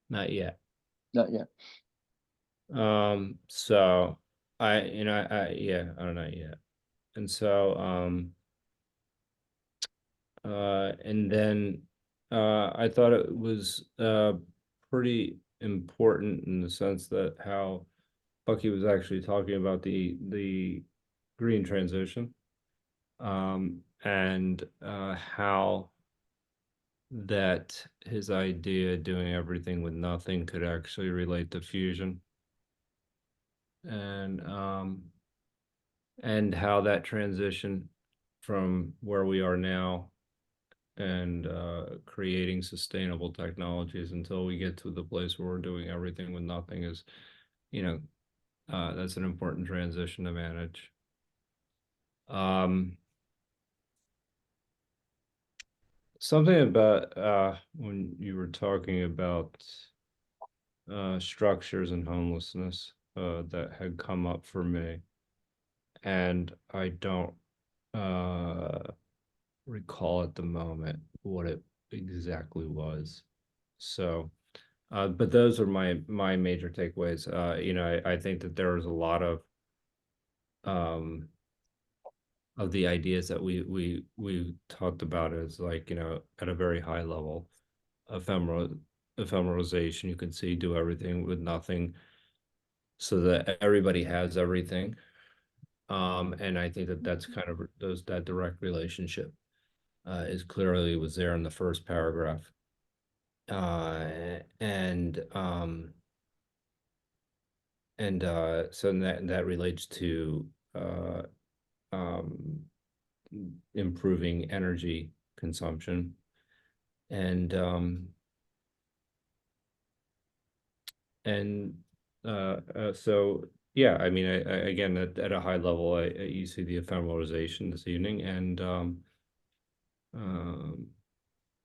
not yet. not yet? So I don't know yet. And so and then I thought it was pretty important in the sense that how Bucky was actually talking about the green transition, and how that his idea doing everything with nothing could actually relate to fusion, and how that transition from where we are now and creating sustainable technologies until we get to the place where we're doing everything with nothing is, that's an important transition to manage. Something about when you were talking about structures and homelessness that had come up for me, and I don't recall at the moment what it exactly was. So, but those are my major takeaways. I think that there was a lot of the ideas that we talked about as, like, at a very high level, ephemeralization. You can see do everything with nothing so that everybody has everything. And I think that that's kind of that direct relationship is clearly was there in the first paragraph. And so that relates to um, improving energy consumption. And so yeah, I mean, again, at a high level, you see the ephemeralization this evening, and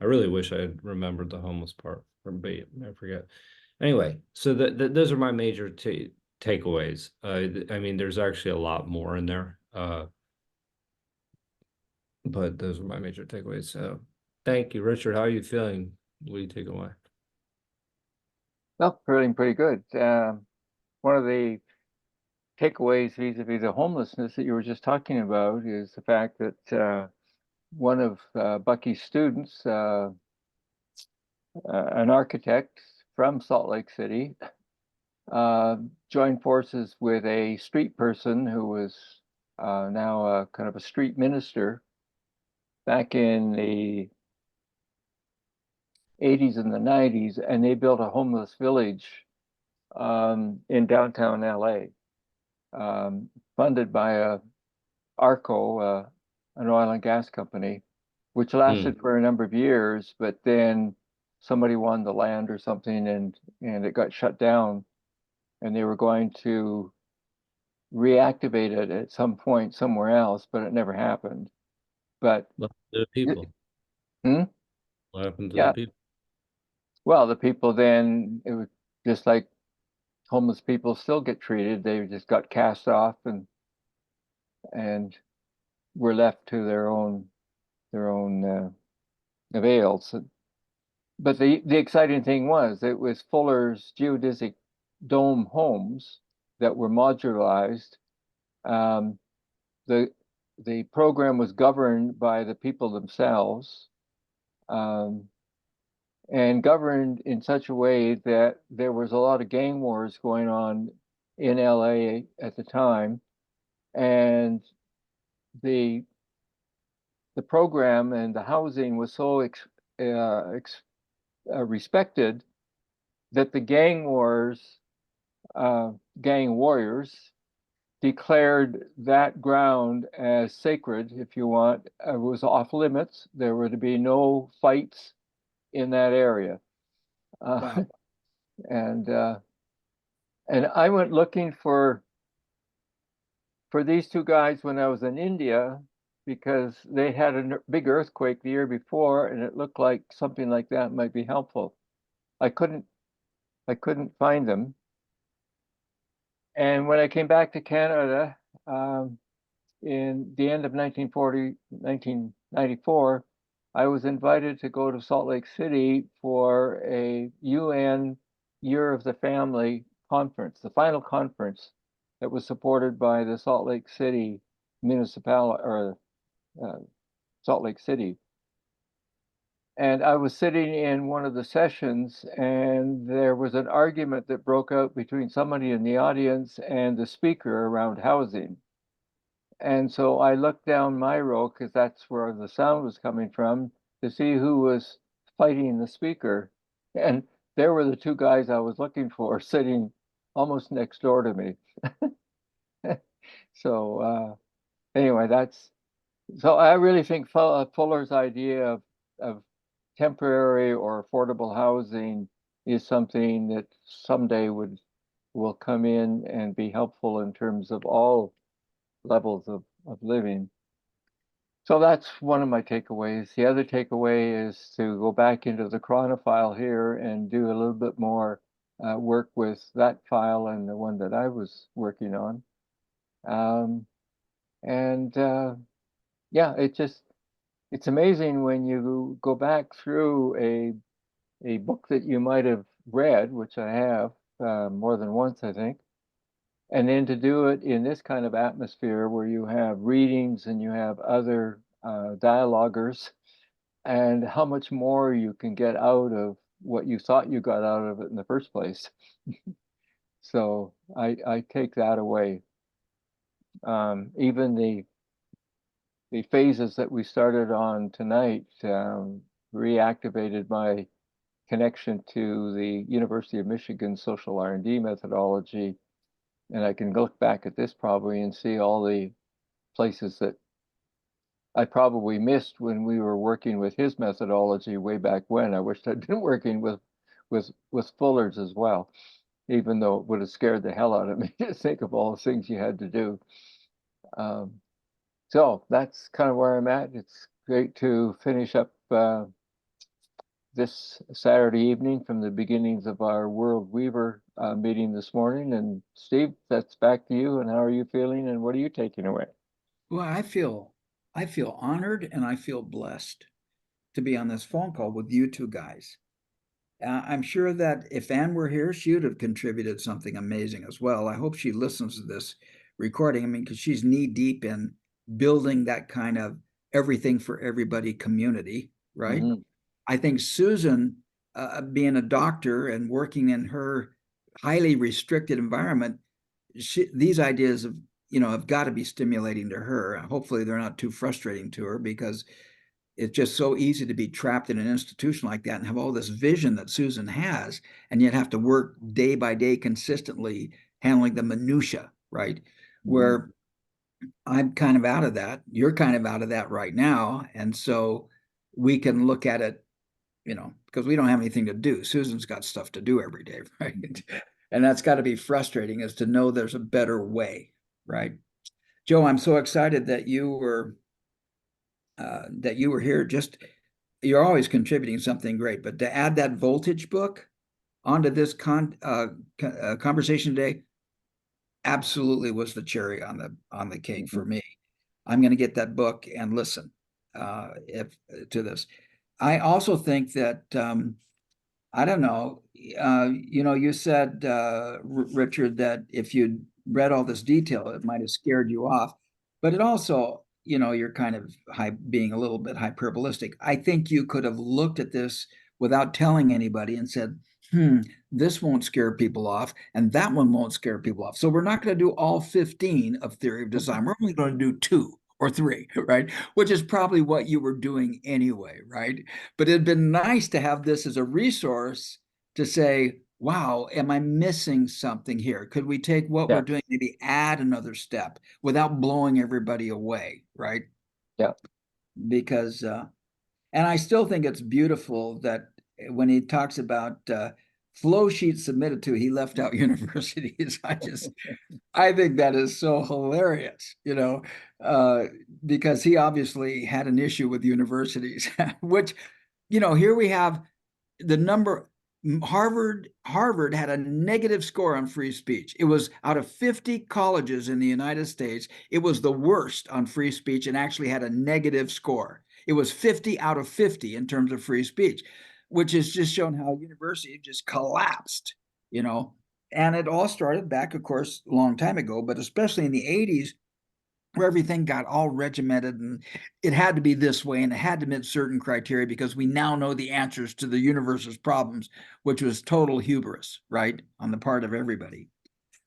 I really wish I had remembered the homeless part, but I forget. Anyway, so those are my major takeaways. I mean, there's actually a lot more in there, but those are my major takeaways. So, thank you, Richard. How are you feeling? What do you take away? Well, feeling pretty good. One of the takeaways vis-a-vis the homelessness that you were just talking about is the fact that one of Bucky's students, an architect from Salt Lake City, joined forces with a street person who was now kind of a street minister back in the 80s and the 90s, and they built a homeless village in downtown LA, funded by ARCO, an oil and gas company, which lasted for a number of years, but then somebody won the land or something, and it got shut down, and they were going to reactivate it at some point somewhere else, but it never happened. But What happened to the people? hmm? What happened to the Yeah, people? well, the people then, it was just like homeless people still get treated. They just got cast off and were left to their own avails. But the exciting thing was it was Fuller's geodesic dome homes that were modularized. Um, the the program was governed by the people themselves, um, and governed in such a way that there was a lot of gang wars going on in LA at the time, and the the program and the housing was so respected that the gang warriors declared that ground as sacred, if you want. It was off limits. There were to be no fights in that area. Wow. And I went looking for these two guys when I was in India because they had a big earthquake the year before, and it looked like something like that might be helpful. I couldn't find them. And when I came back to Canada in the end of 1994, I was invited to go to Salt Lake City for a UN Year of the Family conference, the final conference that was supported by the Salt Lake City municipality or Salt Lake City. And I was sitting in one of the sessions, and there was an argument that broke out between somebody in the audience and the speaker around housing. And so I looked down my row, because that's where the sound was coming from, to see who was fighting the speaker. And there were the two guys I was looking for sitting almost next door to me. So anyway, so I really think Fuller's idea of temporary or affordable housing is something that someday will come in and be helpful in terms of all levels of living. So that's one of my takeaways. The other takeaway is to go back into the Chronofile here and do a little bit more work with that file and the one that I was working on. And yeah, it's amazing when you go back through a book that you might have read, which I have more than once, I think, and then to do it in this kind of atmosphere where you have readings and you have other dialoguers, and how much more you can get out of what you thought you got out of it in the first place. So I take that away. Even the phases that we started on tonight reactivated my connection to the University of Michigan social R&D methodology. And I can look back at this probably and see all the places that I probably missed when we were working with his methodology way back when. I wished I'd been working with Fuller's as well, even though it would have scared the hell out of me to think of all the things you had to do. So that's kind of where I'm at. It's great to finish up this Saturday evening from the beginnings of our World Weaver meeting this morning. And Steve, that's back to you. And how are you feeling? And what are you taking away? Well, I feel honored and I feel blessed to be on this phone call with you two guys. I'm sure that if Ann were here, she would have contributed something amazing as well. I hope she listens to this recording. I mean, because she's knee deep in building that kind of everything for everybody community, right? Mhm. I think Susan, being a doctor and working in her highly restricted environment, these ideas have got to be stimulating to her. Hopefully, they're not too frustrating to her because it's just so easy to be trapped in an institution like that and have all this vision that Susan has, and yet have to work day by day consistently handling the minutia, right? Where I'm kind of out of that. You're kind of out of that right now. And so we can look at it, because we don't have anything to do. Susan's got stuff to do every day, right? And that's got to be frustrating, is to know there's a better way, right? Joe, I'm so excited that you were here. Just, you're always contributing something great, but to add that voltage book onto this conversation today absolutely was the cherry on the cake for me. I'm going to get that book and listen if to this. I also think that I don't know. You said, Richard, that if you'd read all this detail, it might have scared you off. But it also, you're kind of being a little bit hyperbolistic. I think you could have looked at this without telling anybody and said, this won't scare people off, and that one won't scare people off. So we're not going to do all 15 of Theory of Design. We're only going to do 2 or 3, right? Which is probably what you were doing anyway, right? But it'd been nice to have this as a resource to say, wow, am I missing something here? Could we take what we're doing, maybe add another step without blowing everybody away, right? Yeah. Because, and I still think it's beautiful that when he talks about flow sheets submitted to, he left out universities. I think that is so hilarious, because he obviously had an issue with universities, which, here we have the number. Harvard had a negative score on free speech. It was out of 50 colleges in the United States, it was the worst on free speech and actually had a negative score. It was 50 out of 50 in terms of free speech, which has just shown how university just collapsed, And it all started back, of course, a long time ago, but especially in the 80s, where everything got all regimented and it had to be this way and it had to meet certain criteria because we now know the answers to the universe's problems, which was total hubris, right, on the part of everybody.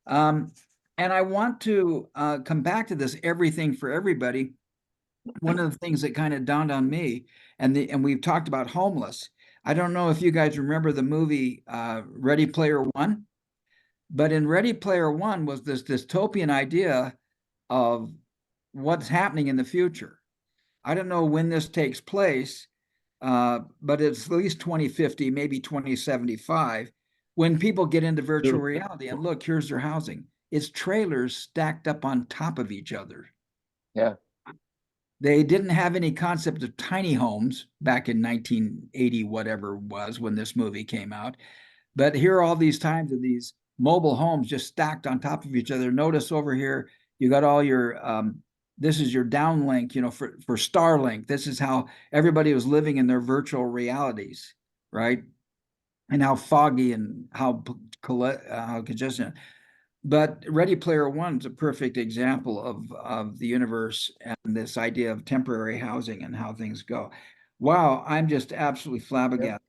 And I want to come back to this everything for everybody. One of the things that kind of dawned on me, and we've talked about homeless. I don't know if you guys remember the movie Ready Player One, but in Ready Player One was this dystopian idea of what's happening in the future. I don't know when this takes place, but it's at least 2050, maybe 2075, when people get into virtual reality and look, here's their housing. It's trailers stacked up on top of each other. Yeah. They didn't have any concept of tiny homes back in 1980, whatever it was when this movie came out. But here are all these times of these mobile homes just stacked on top of each other. Notice over here, you got all your, this is your downlink, for Starlink. This is how everybody was living in their virtual realities, right? And how foggy and how congested. But Ready Player One is a perfect example of the universe and this idea of temporary housing and how things go. Wow, I'm just absolutely flabbergasted.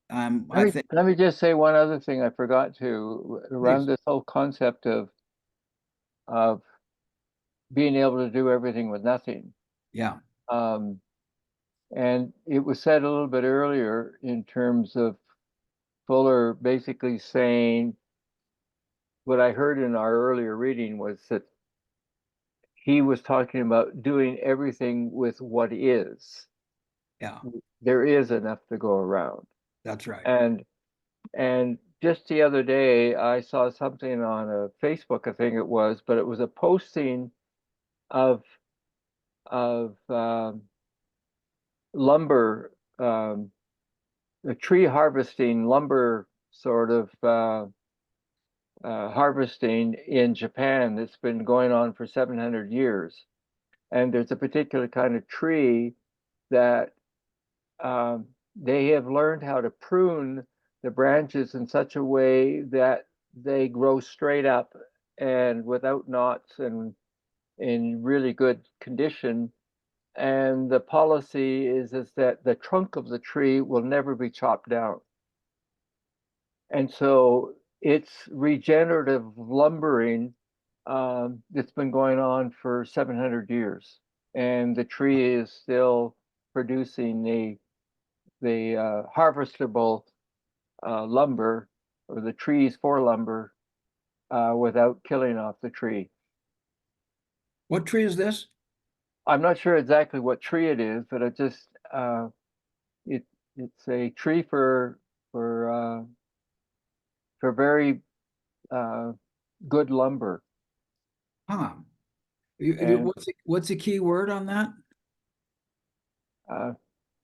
Let me just say one other thing I forgot to around Please. this whole concept of being able to do everything with nothing. Yeah. And it was said a little bit earlier in terms of Fuller basically saying what I heard in our earlier reading was that he was talking about doing everything with what is. Yeah, There is enough to go around. that's right. And just the other day, I saw something on a Facebook, I think it was, but it was a posting of lumber, the tree harvesting, lumber sort of harvesting in Japan that's been going on for 700 years. And there's a particular kind of tree that they have learned how to prune the branches in such a way that they grow straight up and without knots and in really good condition. And the policy is that the trunk of the tree will never be chopped down. And so it's regenerative lumbering that's been going on for 700 years. And the tree is still producing the harvestable lumber, or the trees for lumber, without killing off the tree. What tree is this? I'm not sure exactly what tree it is, but it just it's a tree for very good lumber. Huh. And What's the key word on that?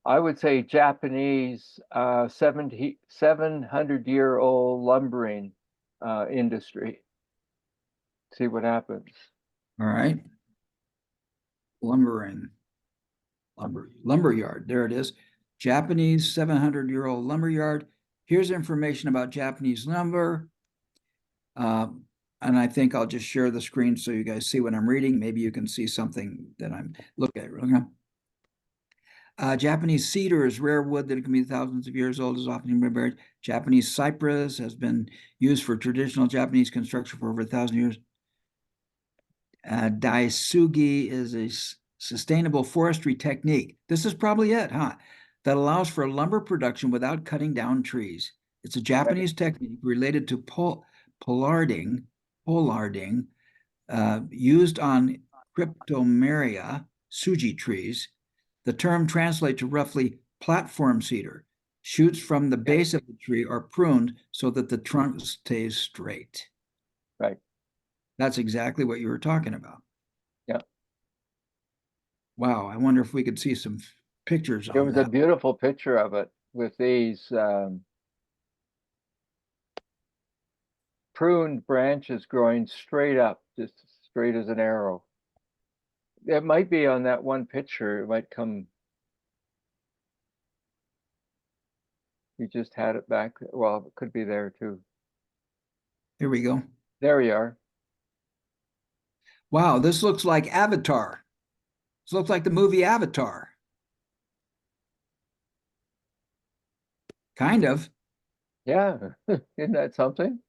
I would say Japanese 700-year-old lumbering industry. See what happens. All right. Lumberyard. There it is. Japanese 700-year-old lumberyard. Here's information about Japanese lumber. And I think I'll just share the screen so you guys see what I'm reading. Maybe you can see something that I'm looking at. Okay. Japanese cedar is rare wood that can be thousands of years old, is often buried. Japanese cypress has been used for traditional Japanese construction for over 1,000 years. Daisugi is a sustainable forestry technique. This is probably it, huh? That allows for lumber production without cutting down trees. It's a Japanese technique related to pollarding, used on Cryptomeria suji trees. The term translates to roughly platform cedar. Shoots from the base of the tree are pruned so that the trunk stays straight. Right. That's exactly what you were talking about. Yeah. Wow, I wonder if we could see some pictures on There was that. a beautiful picture of it with these pruned branches growing straight up, just straight as an arrow. It might be on that one picture. It might come. You just had it back. Well, it could be there too. Here we go. There you are. Wow, this looks like Avatar. This looks like the movie Avatar. Kind of. Yeah. Isn't that something?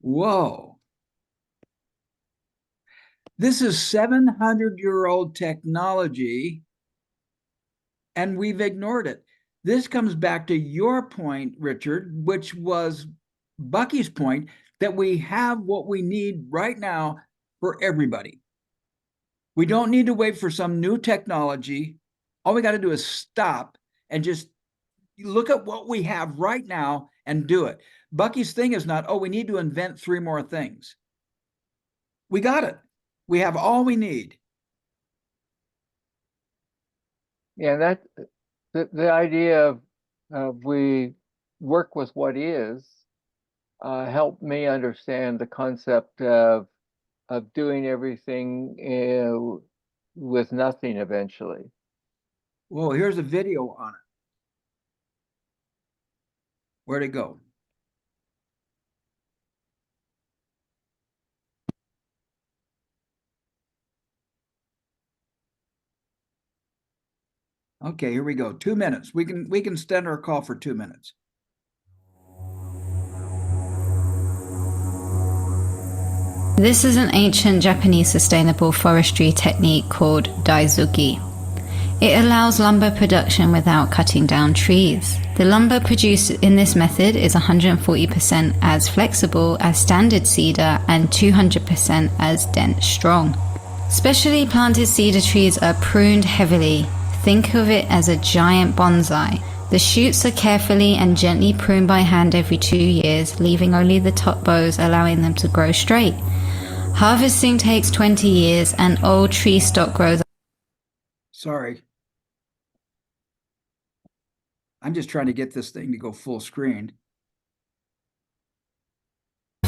Whoa. This is 700-year-old technology, and we've ignored it. This comes back to your point, Richard, which was Bucky's point, that we have what we need right now for everybody. We don't need to wait for some new technology. All we got to do is stop and just look at what we have right now and do it. Bucky's thing is not, oh, we need to invent 3 more things. We got it. We have all we need. Yeah, that the idea of we work with what is helped me understand the concept of doing everything with nothing eventually. Whoa, here's a video on it. Where'd it go? Okay, here we go. 2 minutes. We can extend our call for 2 minutes. This is an ancient Japanese sustainable forestry technique called Daizuki. It allows lumber production without cutting down trees. The lumber produced in this method is 140% as flexible as standard cedar and 200% as dense strong. Specially planted cedar trees are pruned heavily. Think of it as a giant bonsai. The shoots are carefully and gently pruned by hand every 2 years, leaving only the top boughs, allowing them to grow straight. Harvesting takes 20 years and old tree stock grows. Sorry. I'm just trying to get this thing to go full screen.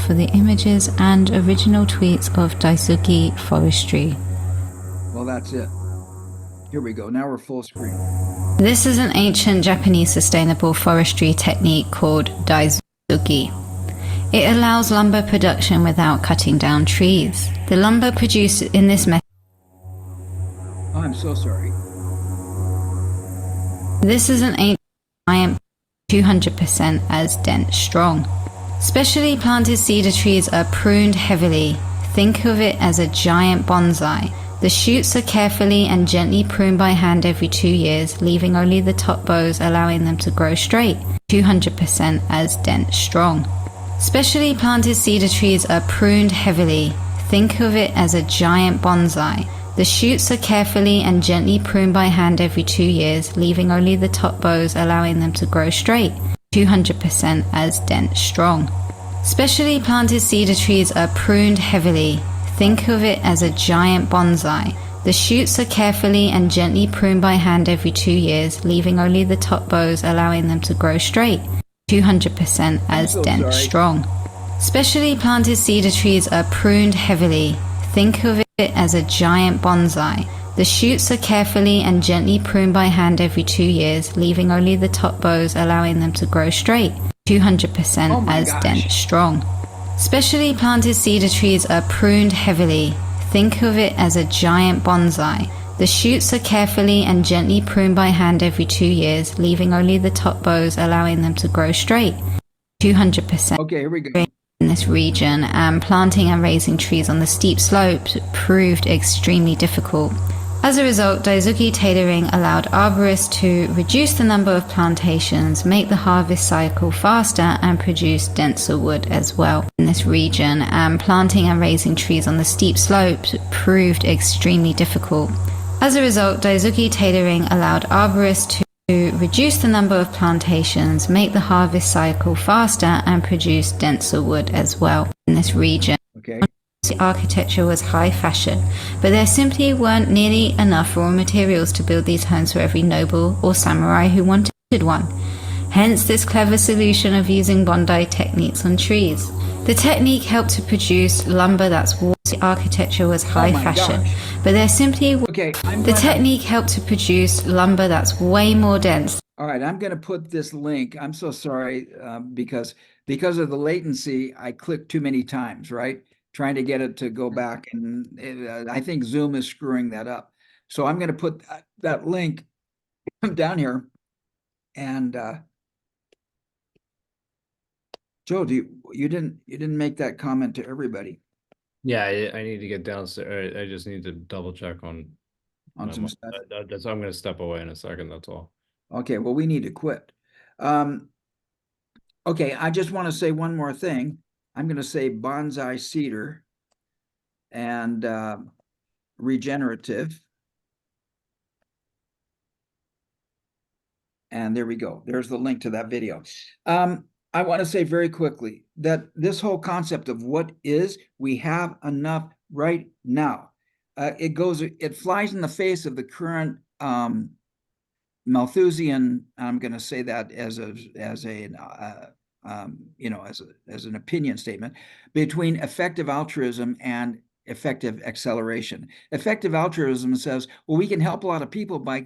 For the images and original tweets of Daisuki Forestry. Well, that's it. Here we go. Now we're full screen. This is an ancient Japanese sustainable forestry technique called Daizuki. It allows lumber production without cutting down trees. The lumber produced in this method. Oh, I'm so sorry. This is an ancient giant 200% as dense strong. Specially planted cedar trees are pruned heavily. Think of it as a giant bonsai. The shoots are carefully and gently pruned by hand every 2 years, leaving only the top boughs, allowing them to grow straight. 200% as dense strong. Specially planted cedar trees are pruned heavily. Think of it as a giant bonsai. The shoots are carefully and gently pruned by hand every 2 years, leaving only the top boughs, allowing them to grow straight. 200% as dense strong. Specially planted cedar trees are pruned heavily. Think of it as a giant bonsai. The shoots are carefully and gently pruned by hand every 2 years, leaving only the top boughs, allowing them to grow straight. 200% as dense strong. Specially planted cedar trees are pruned heavily. Think of it as a giant bonsai. The shoots are carefully and gently pruned by hand every 2 years, leaving only the top boughs, allowing them to grow straight. 200% as dense strong. Specially planted cedar trees are pruned heavily. Think of it as a giant bonsai. The shoots are carefully and gently pruned by hand every 2 years, leaving only the top boughs, allowing them to grow straight. 200%. Okay, here we go. In this region, and planting and raising trees on the steep slopes proved extremely difficult. As a result, Daizuki tailoring allowed arborists to reduce the number of plantations, make the harvest cycle faster, and produce denser wood as well. In this region, and planting and raising trees on the steep slopes proved extremely difficult. As a result, Daizuki tailoring allowed arborists to reduce the number of plantations, make the harvest cycle faster, and produce denser wood as well. In this region, Okay. architecture was high fashion, but there simply weren't nearly enough raw materials to build these homes for every noble or samurai who wanted one. Hence this clever solution of using Bondi techniques on trees. The technique helped to produce lumber that's architecture was high fashion, but there simply Okay. the technique helped to produce lumber that's way more dense. All right, I'm going to put this link. I'm so sorry because of the latency, I clicked too many times, right? Trying to get it to go back, and I think Zoom is screwing that up. So I'm going to put that link down here. And Joe, you didn't make that comment to everybody Yeah, I need to get downstairs. I just need to double check on some stuff? That's I'm gonna step away in a second. That's all. Okay, well, we need to quit. Okay, I just want to say one more thing. I'm going to say bonsai cedar and regenerative. And there we go. There's the link to that video. I want to say very quickly that this whole concept of what is, we have enough right now. It flies in the face of the current Malthusian. I'm going to say that as an opinion statement between effective altruism and effective acceleration. Effective altruism says, well, we can help a lot of people by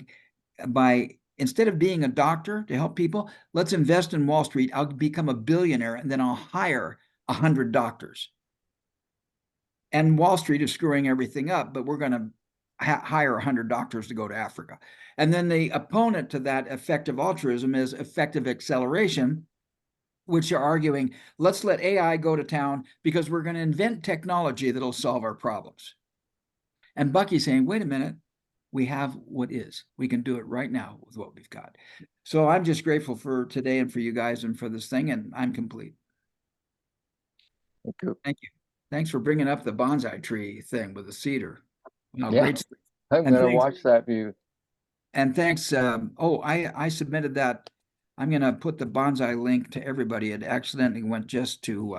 instead of being a doctor to help people, let's invest in Wall Street. I'll become a billionaire and then I'll hire 100 doctors. And Wall Street is screwing everything up, but we're going to hire 100 doctors to go to Africa. And then the opponent to that effective altruism is effective acceleration. which are arguing, let's let AI go to town because we're going to invent technology that'll solve our problems. And Bucky's saying, wait a minute, we have what is. We can do it right now with what we've got. So I'm just grateful for today and for you guys and for this thing, and I'm complete. Thank you. Thank you. Thanks for bringing up the bonsai tree thing with the cedar. Wow, Yeah. great stuff. I'm And gonna thanks- watch that view. And thanks. I submitted that. I'm going to put the bonsai link to everybody. It accidentally went just to.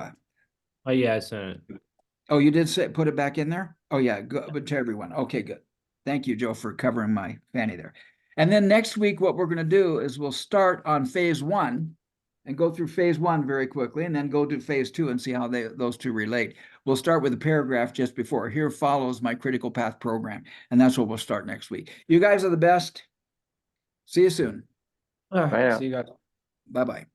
Oh, yeah, I sent it. Oh, you did say put it back in there? Oh, yeah, good, but to everyone. Okay, good. Thank you, Joe, for covering my fanny there. And then next week, what we're going to do is we'll start on phase 1 and go through phase 1 very quickly, and then go to phase 2 and see how those two relate. We'll start with a paragraph just before. Here follows my critical path program, and that's what we'll start next week. You guys are the best. See you soon. Bye now. See you guys. Bye-bye.